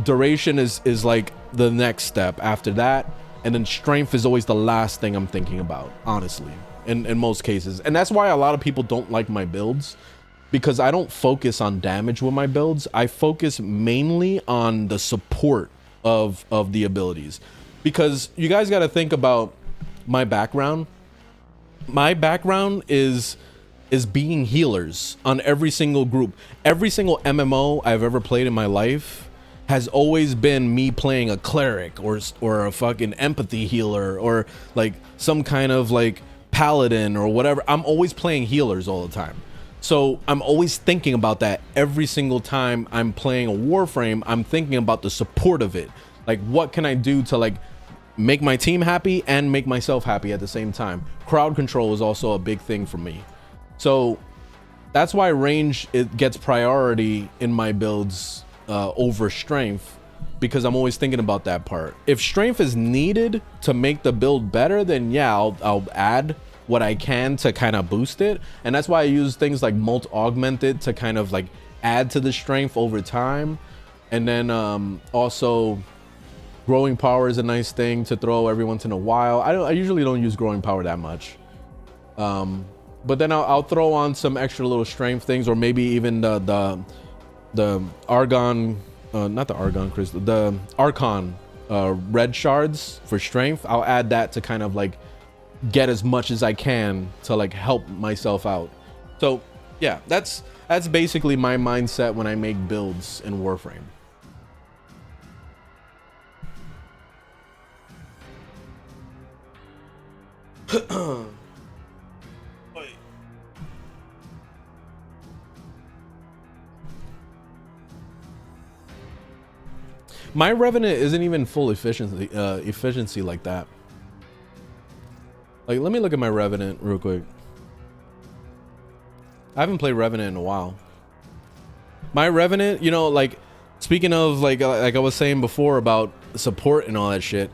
Duration is like the next step after that, and then strength is always the last thing I'm thinking about, honestly, in most cases. And that's why a lot of people don't like my builds, because I don't focus on damage with my builds. I focus mainly on the support of the abilities, because you guys got to think about my background. My background is being healers on every single group. Every single MMO I've ever played in my life has always been me playing a cleric or a fucking empathy healer, or like some kind of like paladin or whatever. I'm always playing healers all the time. So I'm always thinking about that every single time I'm playing a Warframe. I'm thinking about the support of it. Like, what can I do to like make my team happy and make myself happy at the same time? Crowd control is also a big thing for me. So that's why range, it gets priority in my builds over strength, because I'm always thinking about that part. If strength is needed to make the build better, then yeah, I'll add what I can to kind of boost it. And that's why I use things like Molt Augmented to kind of like add to the strength over time. And then also growing power is a nice thing to throw every once in a while. I usually don't use growing power that much. But then I'll throw on some extra little strength things, or maybe even the Argon, not the Argon crystal, the Archon red shards for strength. I'll add that to kind of like get as much as I can to like help myself out. So yeah, that's basically my mindset when I make builds in Warframe. My Revenant isn't even full efficiency like that. Like, let me look at my Revenant real quick. I haven't played Revenant in a while. My Revenant, you know, like, speaking of like I was saying before about support and all that shit,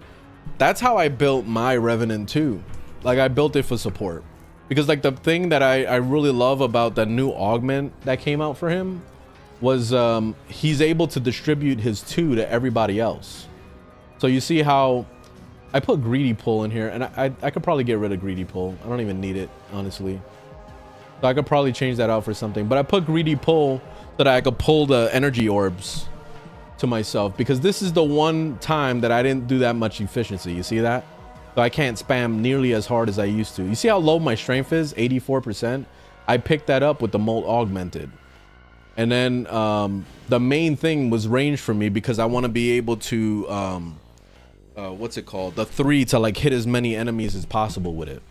that's how I built my Revenant 2. Like I built it for support. Because like the thing that I really love about the new augment that came out for him was he's able to distribute his 2 to everybody else. So you see how I put greedy pull in here, and I could probably get rid of greedy pull. I don't even need it, honestly. So I could probably change that out for something. But I put greedy pull so that I could pull the energy orbs to myself, because this is the one time that I didn't do that much efficiency. You see that? So I can't spam nearly as hard as I used to. You see how low my strength is? 84%. I picked that up with the Molt Augmented. And then the main thing was range for me, because I want to be able to what's it called, the 3 to like hit as many enemies as possible with it.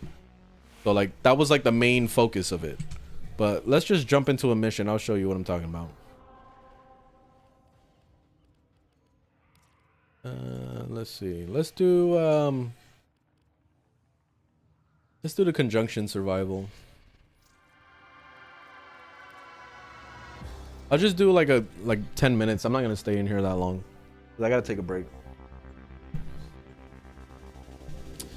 So like that was like the main focus of it. But let's just jump into a mission. I'll show you what I'm talking about. Let's see. Let's do the conjunction survival. I'll just do like 10 minutes. I'm not gonna stay in here that long, 'cause I gotta take a break.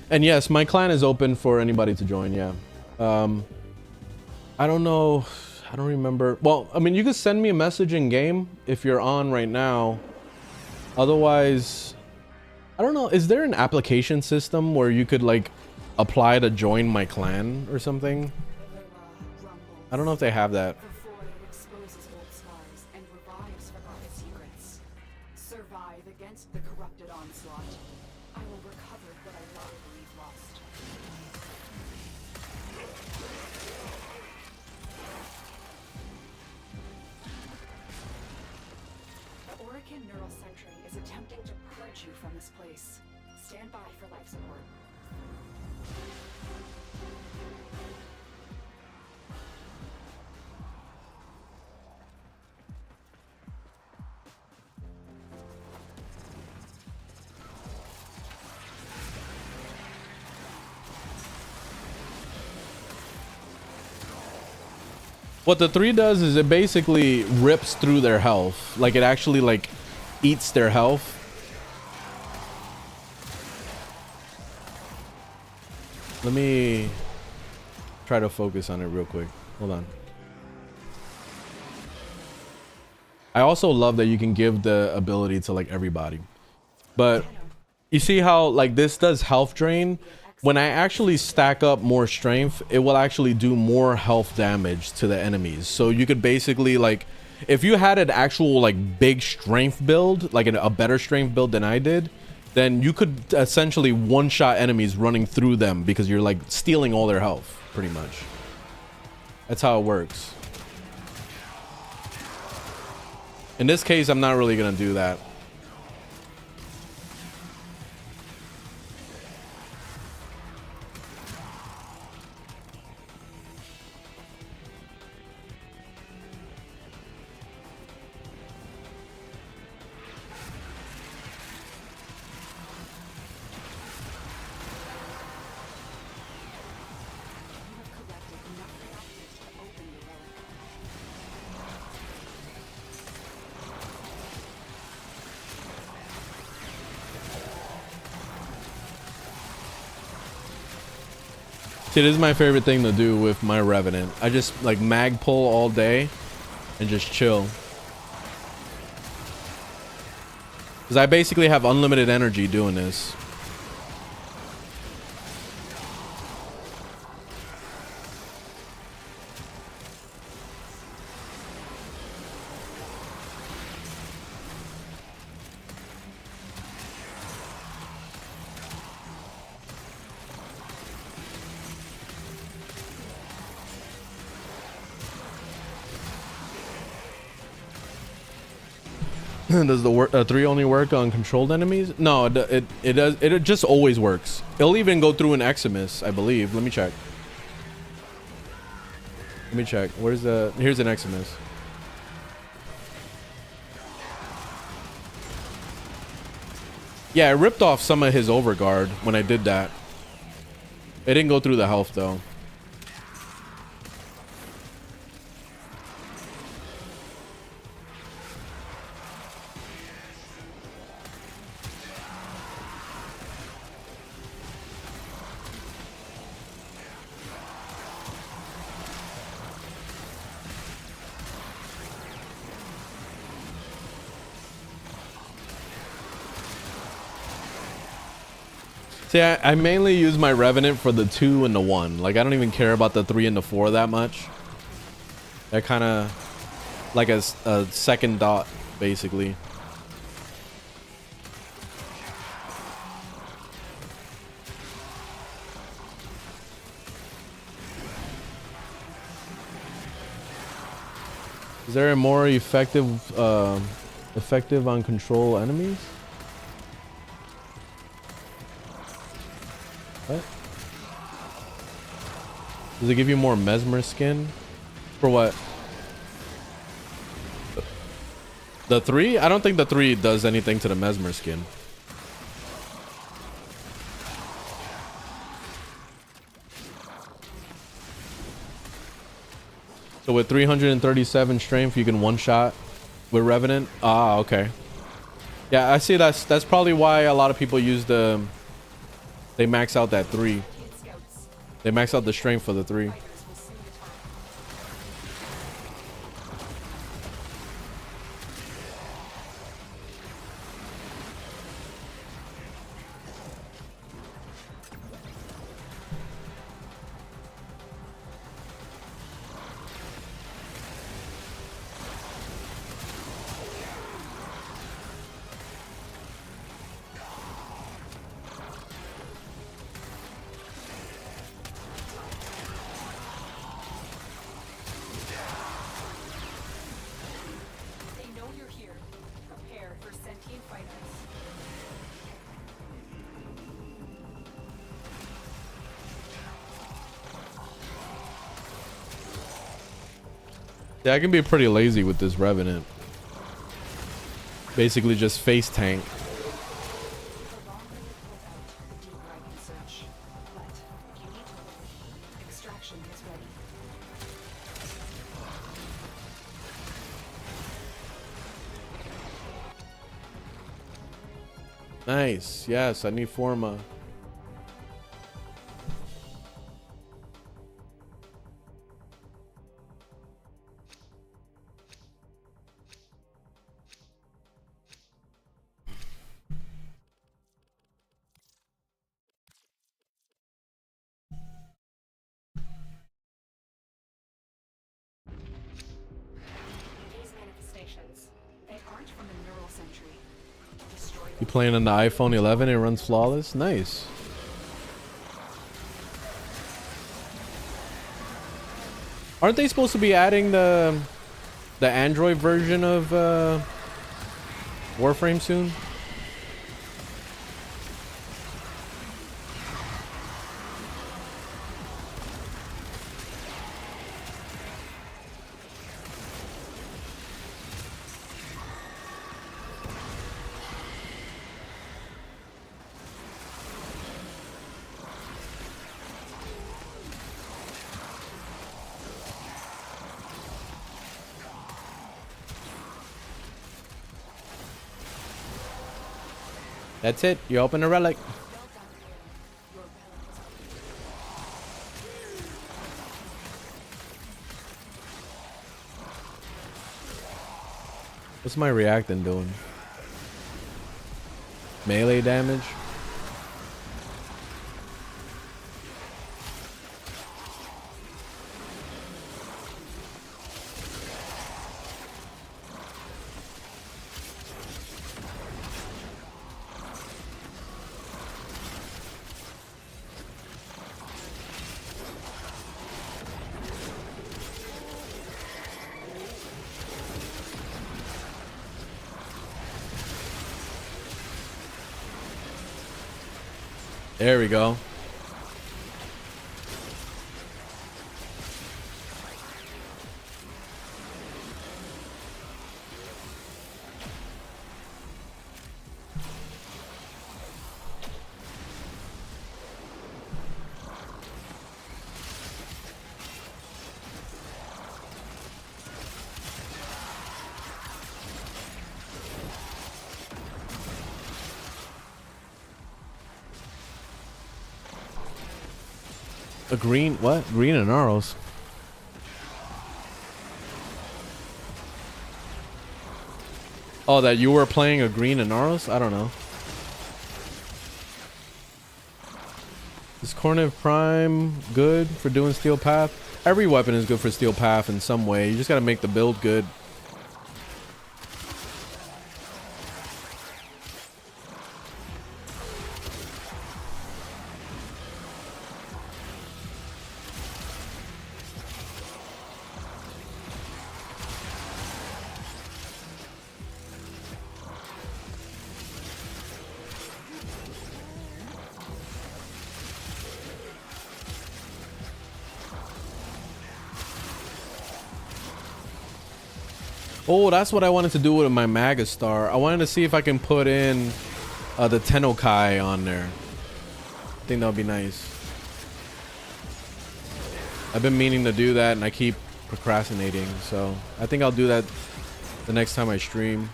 And yes, my clan is open for anybody to join. Yeah. I don't know. I don't remember. Well, I mean, you could send me a message in game if you're on right now. Otherwise, I don't know. Is there an application system where you could like apply to join my clan or something? I don't know if they have that. Before it exposes old scars and revives forgotten secrets. Survive against the corrupted onslaught. I will recover what I long believe lost. The Orican Neural Sentry is attempting to purge you from this place. Stand by for life support. What the 3 does is it basically rips through their health. Like it actually like eats their health. Let me try to focus on it real quick. Hold on. I also love that you can give the ability to like everybody. But you see how like this does health drain? When I actually stack up more strength, it will actually do more health damage to the enemies. So you could basically like, if you had an actual like big strength build, like a better strength build than I did, then you could essentially one-shot enemies running through them because you're like stealing all their health, pretty much. That's how it works. In this case, I'm not really gonna do that. See, this is my favorite thing to do with my Revenant. I just like mag pull all day and just chill. Because I basically have unlimited energy doing this. Does the 3 only work on controlled enemies? No, it does. It just always works. It'll even go through an Eximus, I believe. Let me check. Let me check. Where's the? Here's an Eximus. Yeah, I ripped off some of his overguard when I did that. It didn't go through the health though. See, I mainly use my Revenant for the 2 and the 1. Like, I don't even care about the 3 and the 4 that much. They're kind of like a second dot, basically. Is there a more effective on control enemies? What? Does it give you more Mesmer skin? For what? The 3? I don't think the 3 does anything to the Mesmer skin. So with 337 strength, you can one-shot with Revenant. Ah, okay. Yeah, I see. That's probably why a lot of people use the. They max out that 3. They max out the strength for the 3. Yeah, I can be pretty lazy with this Revenant. Basically just face tank. Nice. Yes, I need Forma. You playing on the iPhone 11? It runs flawless. Nice. Aren't they supposed to be adding the Android version of Warframe soon? That's it. You open a relic. What's my reactant doing? Melee damage? There we go. A green, what? Green and arrows. Oh, that you were playing a green and arrows? I don't know. Is Cornet Prime good for doing Steel Path? Every weapon is good for Steel Path in some way. You just gotta make the build good. Oh, that's what I wanted to do with my Magastar. I wanted to see if I can put in the Tennokai on there. I think that would be nice. I've been meaning to do that and I keep procrastinating. So I think I'll do that the next time I stream.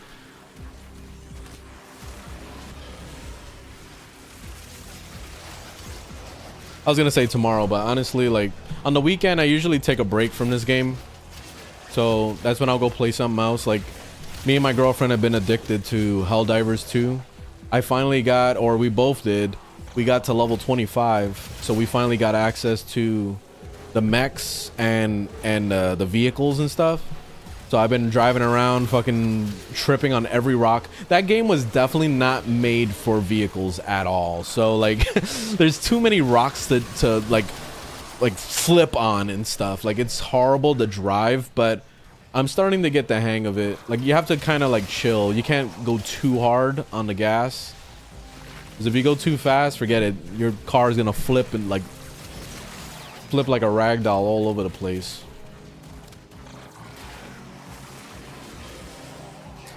I was going to say tomorrow, but honestly, like on the weekend, I usually take a break from this game. So that's when I'll go play something else. Like me and my girlfriend have been addicted to Helldivers 2. I finally got, or we both did, we got to level 25. So we finally got access to the mechs and the vehicles and stuff. So I've been driving around fucking tripping on every rock. That game was definitely not made for vehicles at all. So like there's too many rocks to like flip on and stuff. Like it's horrible to drive, but I'm starting to get the hang of it. Like you have to kind of like chill. You can't go too hard on the gas, because if you go too fast, forget it. Your car is gonna flip and like flip like a rag doll all over the place.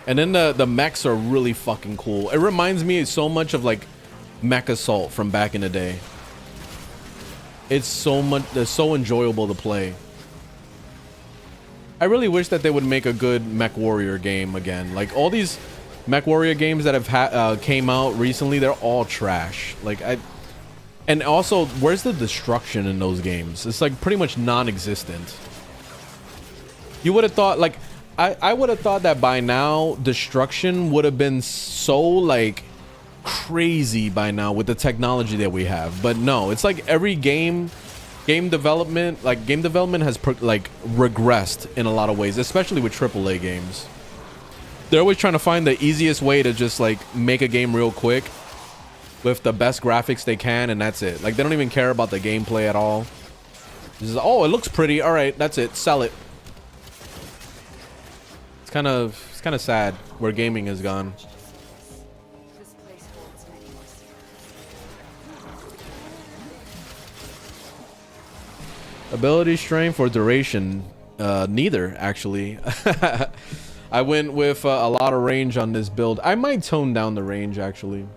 And then the mechs are really fucking cool. It reminds me so much of like Mech Assault from back in the day. It's so enjoyable to play. I really wish that they would make a good Mech Warrior game again. Like all these Mech Warrior games that have came out recently, they're all trash. Like and also, where's the destruction in those games? It's like pretty much non-existent. You would have thought, like, I would have thought that by now destruction would have been so like crazy by now with the technology that we have, but no, it's like every game development has regressed in a lot of ways, especially with AAA games. They're always trying to find the easiest way to just like make a game real quick with the best graphics they can, and that's it. Like they don't even care about the gameplay at all. Just, oh, it looks pretty, all right, that's it, sell it. It's kind of sad where gaming has gone. This place holds many more secrets. Ability, strength, or duration? Neither, actually. I went with a lot of range on this build. I might tone down the range, actually.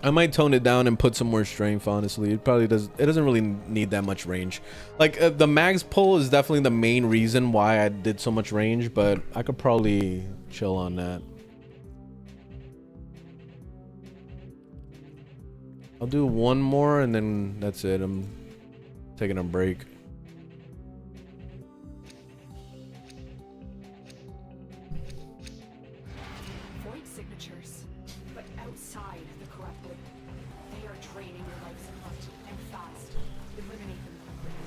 I might tone it down and put some more strength, honestly. It doesn't really need that much range. Like, the mags pull is definitely the main reason why I did so much range, but I could probably chill on that. I'll do one more and then that's it. I'm taking a break. Void signatures, but outside the corrupted. They are draining your life support and fast. Eliminate them quickly.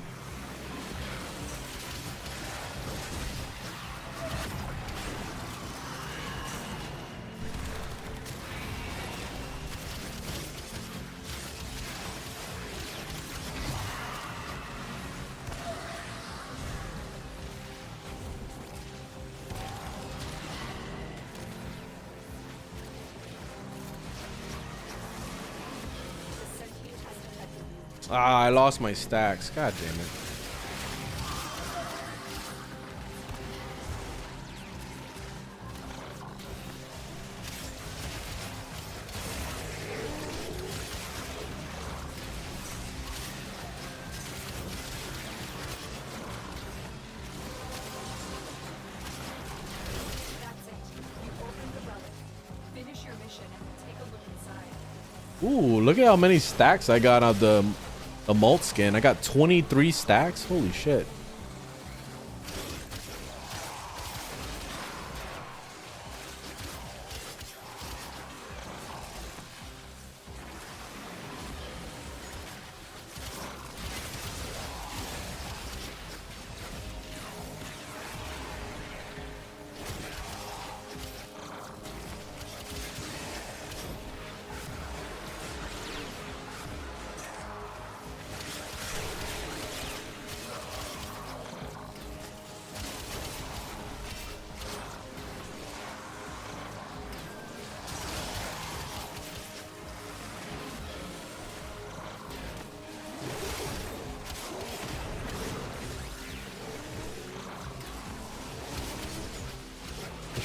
Ah, I lost my stacks. God damn it. That's it. You open the relic. Finish your mission and take a look inside. Ooh, look at how many stacks I got out the malt skin. I got 23 stacks. Holy shit.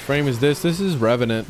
frame is this? This is Revenant.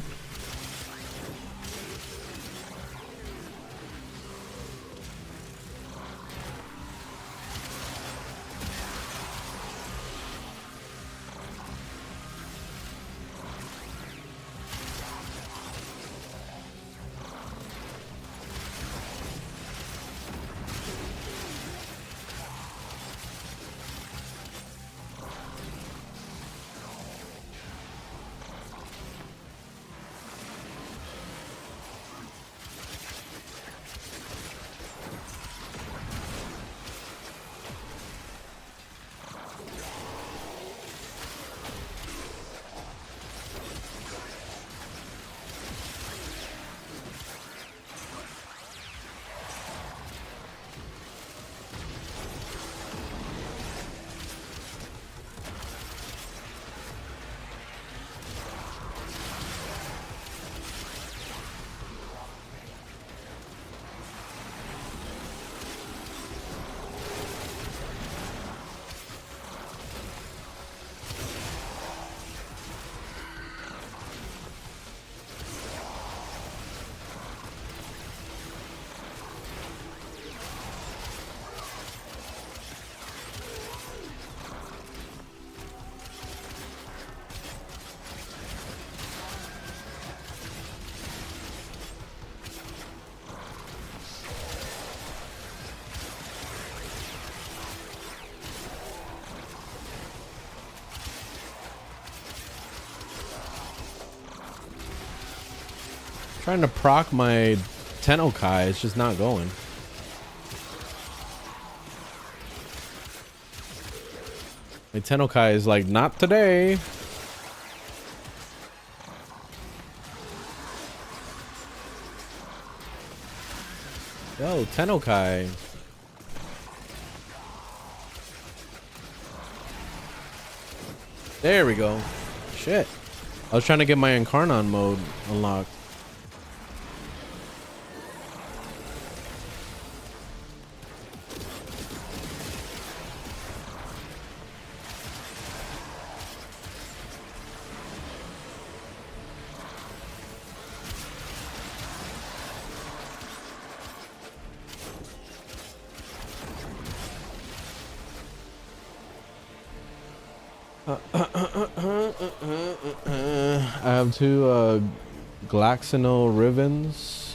Trying to proc my Tennokai, it's just not going. My Tennokai is like, not today. Yo, Tennokai. There we go. Shit. I was trying to get my Incarnon mode unlocked. I have two Glaxino Rivens.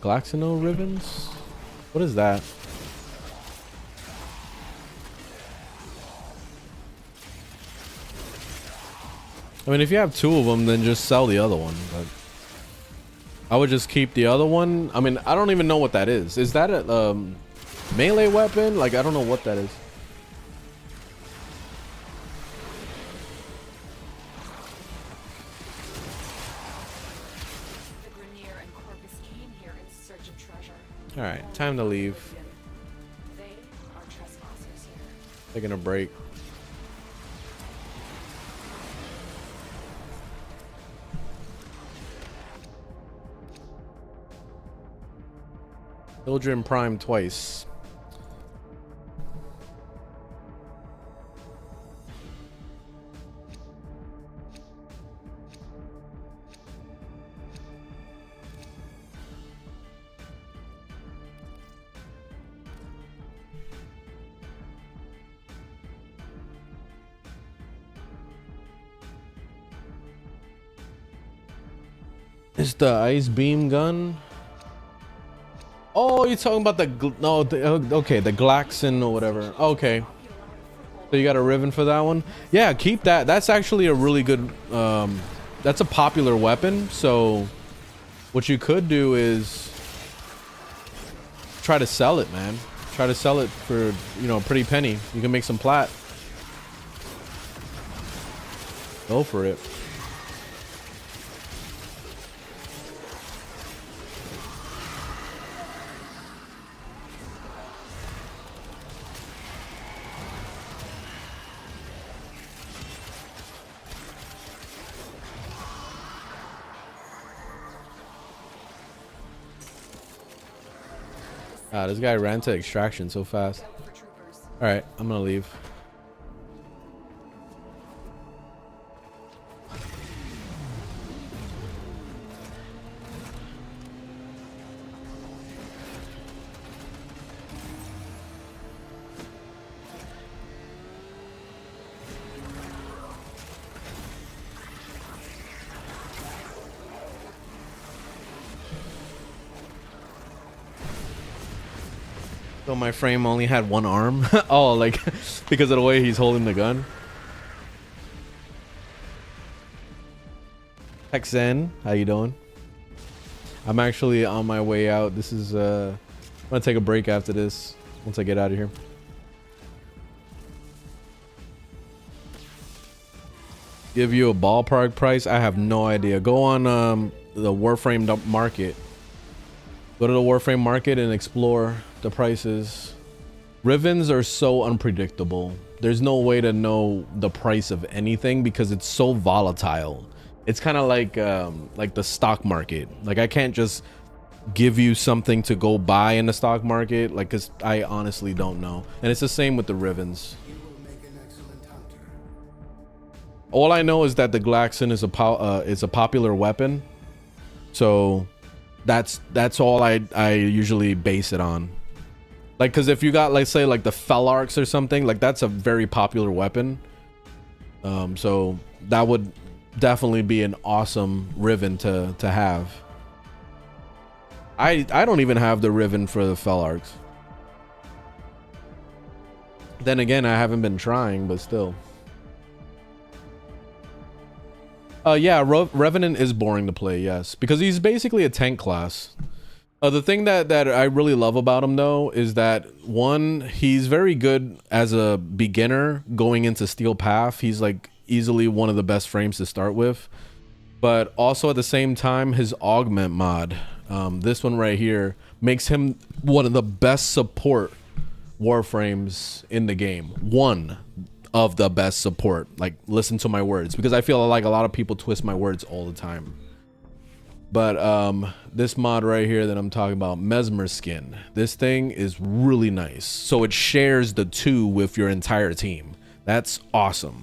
Glaxino Rivens? What is that? I mean, if you have two of them, then just sell the other one. But I would just keep the other one. I mean, I don't even know what that is. Is that a melee weapon? Like, I don't know what that is. All right, time to leave. They are trespassers here. Taking a break. Children Prime twice. It's the ice beam gun. Oh, you're talking about okay, the Glaxon or whatever. Okay, so you got a Riven for that one. Yeah, keep that. That's actually a really good that's a popular weapon. So what you could do is try to sell it, man. Try to sell it for, you know, a pretty penny. You can make some plat. Go for it. Ah, this guy ran to extraction so fast. All right, I'm gonna leave. So my frame only had one arm. Oh, like because of the way he's holding the gun. Hexen, how you doing? I'm actually on my way out. This is I'm gonna take a break after this once I get out of here. Give you a ballpark price? I have no idea. Go on the Warframe market. Go to the Warframe market and explore the prices. Rivens are so unpredictable. There's no way to know the price of anything because it's so volatile. It's kind of like the stock market. Like I can't just give you something to go buy in the stock market, like, cause I honestly don't know. And it's the same with the Rivens. All I know is that the Glaxon is a popular weapon, so that's all I usually base it on. Like, cause if you got, like, say like the Felarks or something, like that's a very popular weapon. So that would definitely be an awesome Riven to have. I don't even have the Riven for the Felarks. Then again, I haven't been trying, but still. Yeah, Revenant is boring to play, yes, because he's basically a tank class. The thing that I really love about him, though, is that, one, he's very good as a beginner going into Steel Path. He's like easily one of the best frames to start with. But also at the same time, his Augment mod, this one right here, makes him one of the best support Warframes in the game. One of the best support. Like, listen to my words, because I feel like a lot of people twist my words all the time. But this mod right here that I'm talking about, Mesmer Skin, this thing is really nice. So it shares the 2 with your entire team. That's awesome.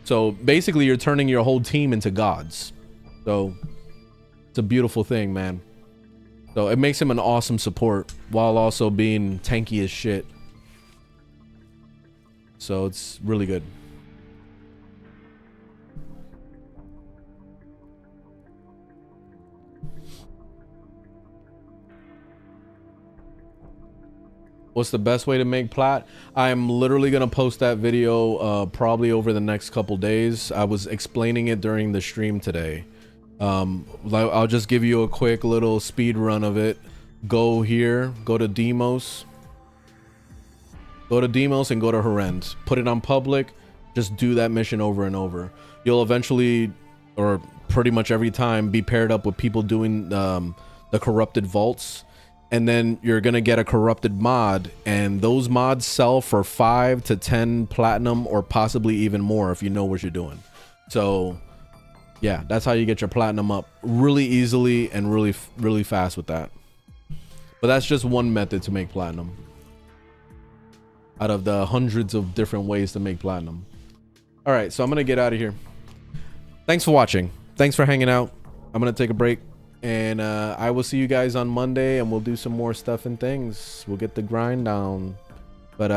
So basically you're turning your whole team into gods. So it's a beautiful thing, man. So it makes him an awesome support while also being tanky as shit. So it's really good. What's the best way to make plat? I'm literally gonna post that video probably over the next couple days. I was explaining it during the stream today. I'll just give you a quick little speed run of it. Go here, go to Demos. Go to Demos and go to Horrend. Put it on public. Just do that mission over and over. You'll eventually, or pretty much every time, be paired up with people doing the corrupted vaults. And then you're going to get a corrupted mod. And those mods sell for 5 to 10 platinum or possibly even more if you know what you're doing. So, yeah, that's how you get your platinum up really easily and really fast with that. But that's just one method to make platinum out of the hundreds of different ways to make platinum. All right, so I'm gonna get out of here. Thanks for watching. Thanks for hanging out. I'm gonna take a break, and I will see you guys on Monday, and we'll do some more stuff and things. We'll get the grind down. But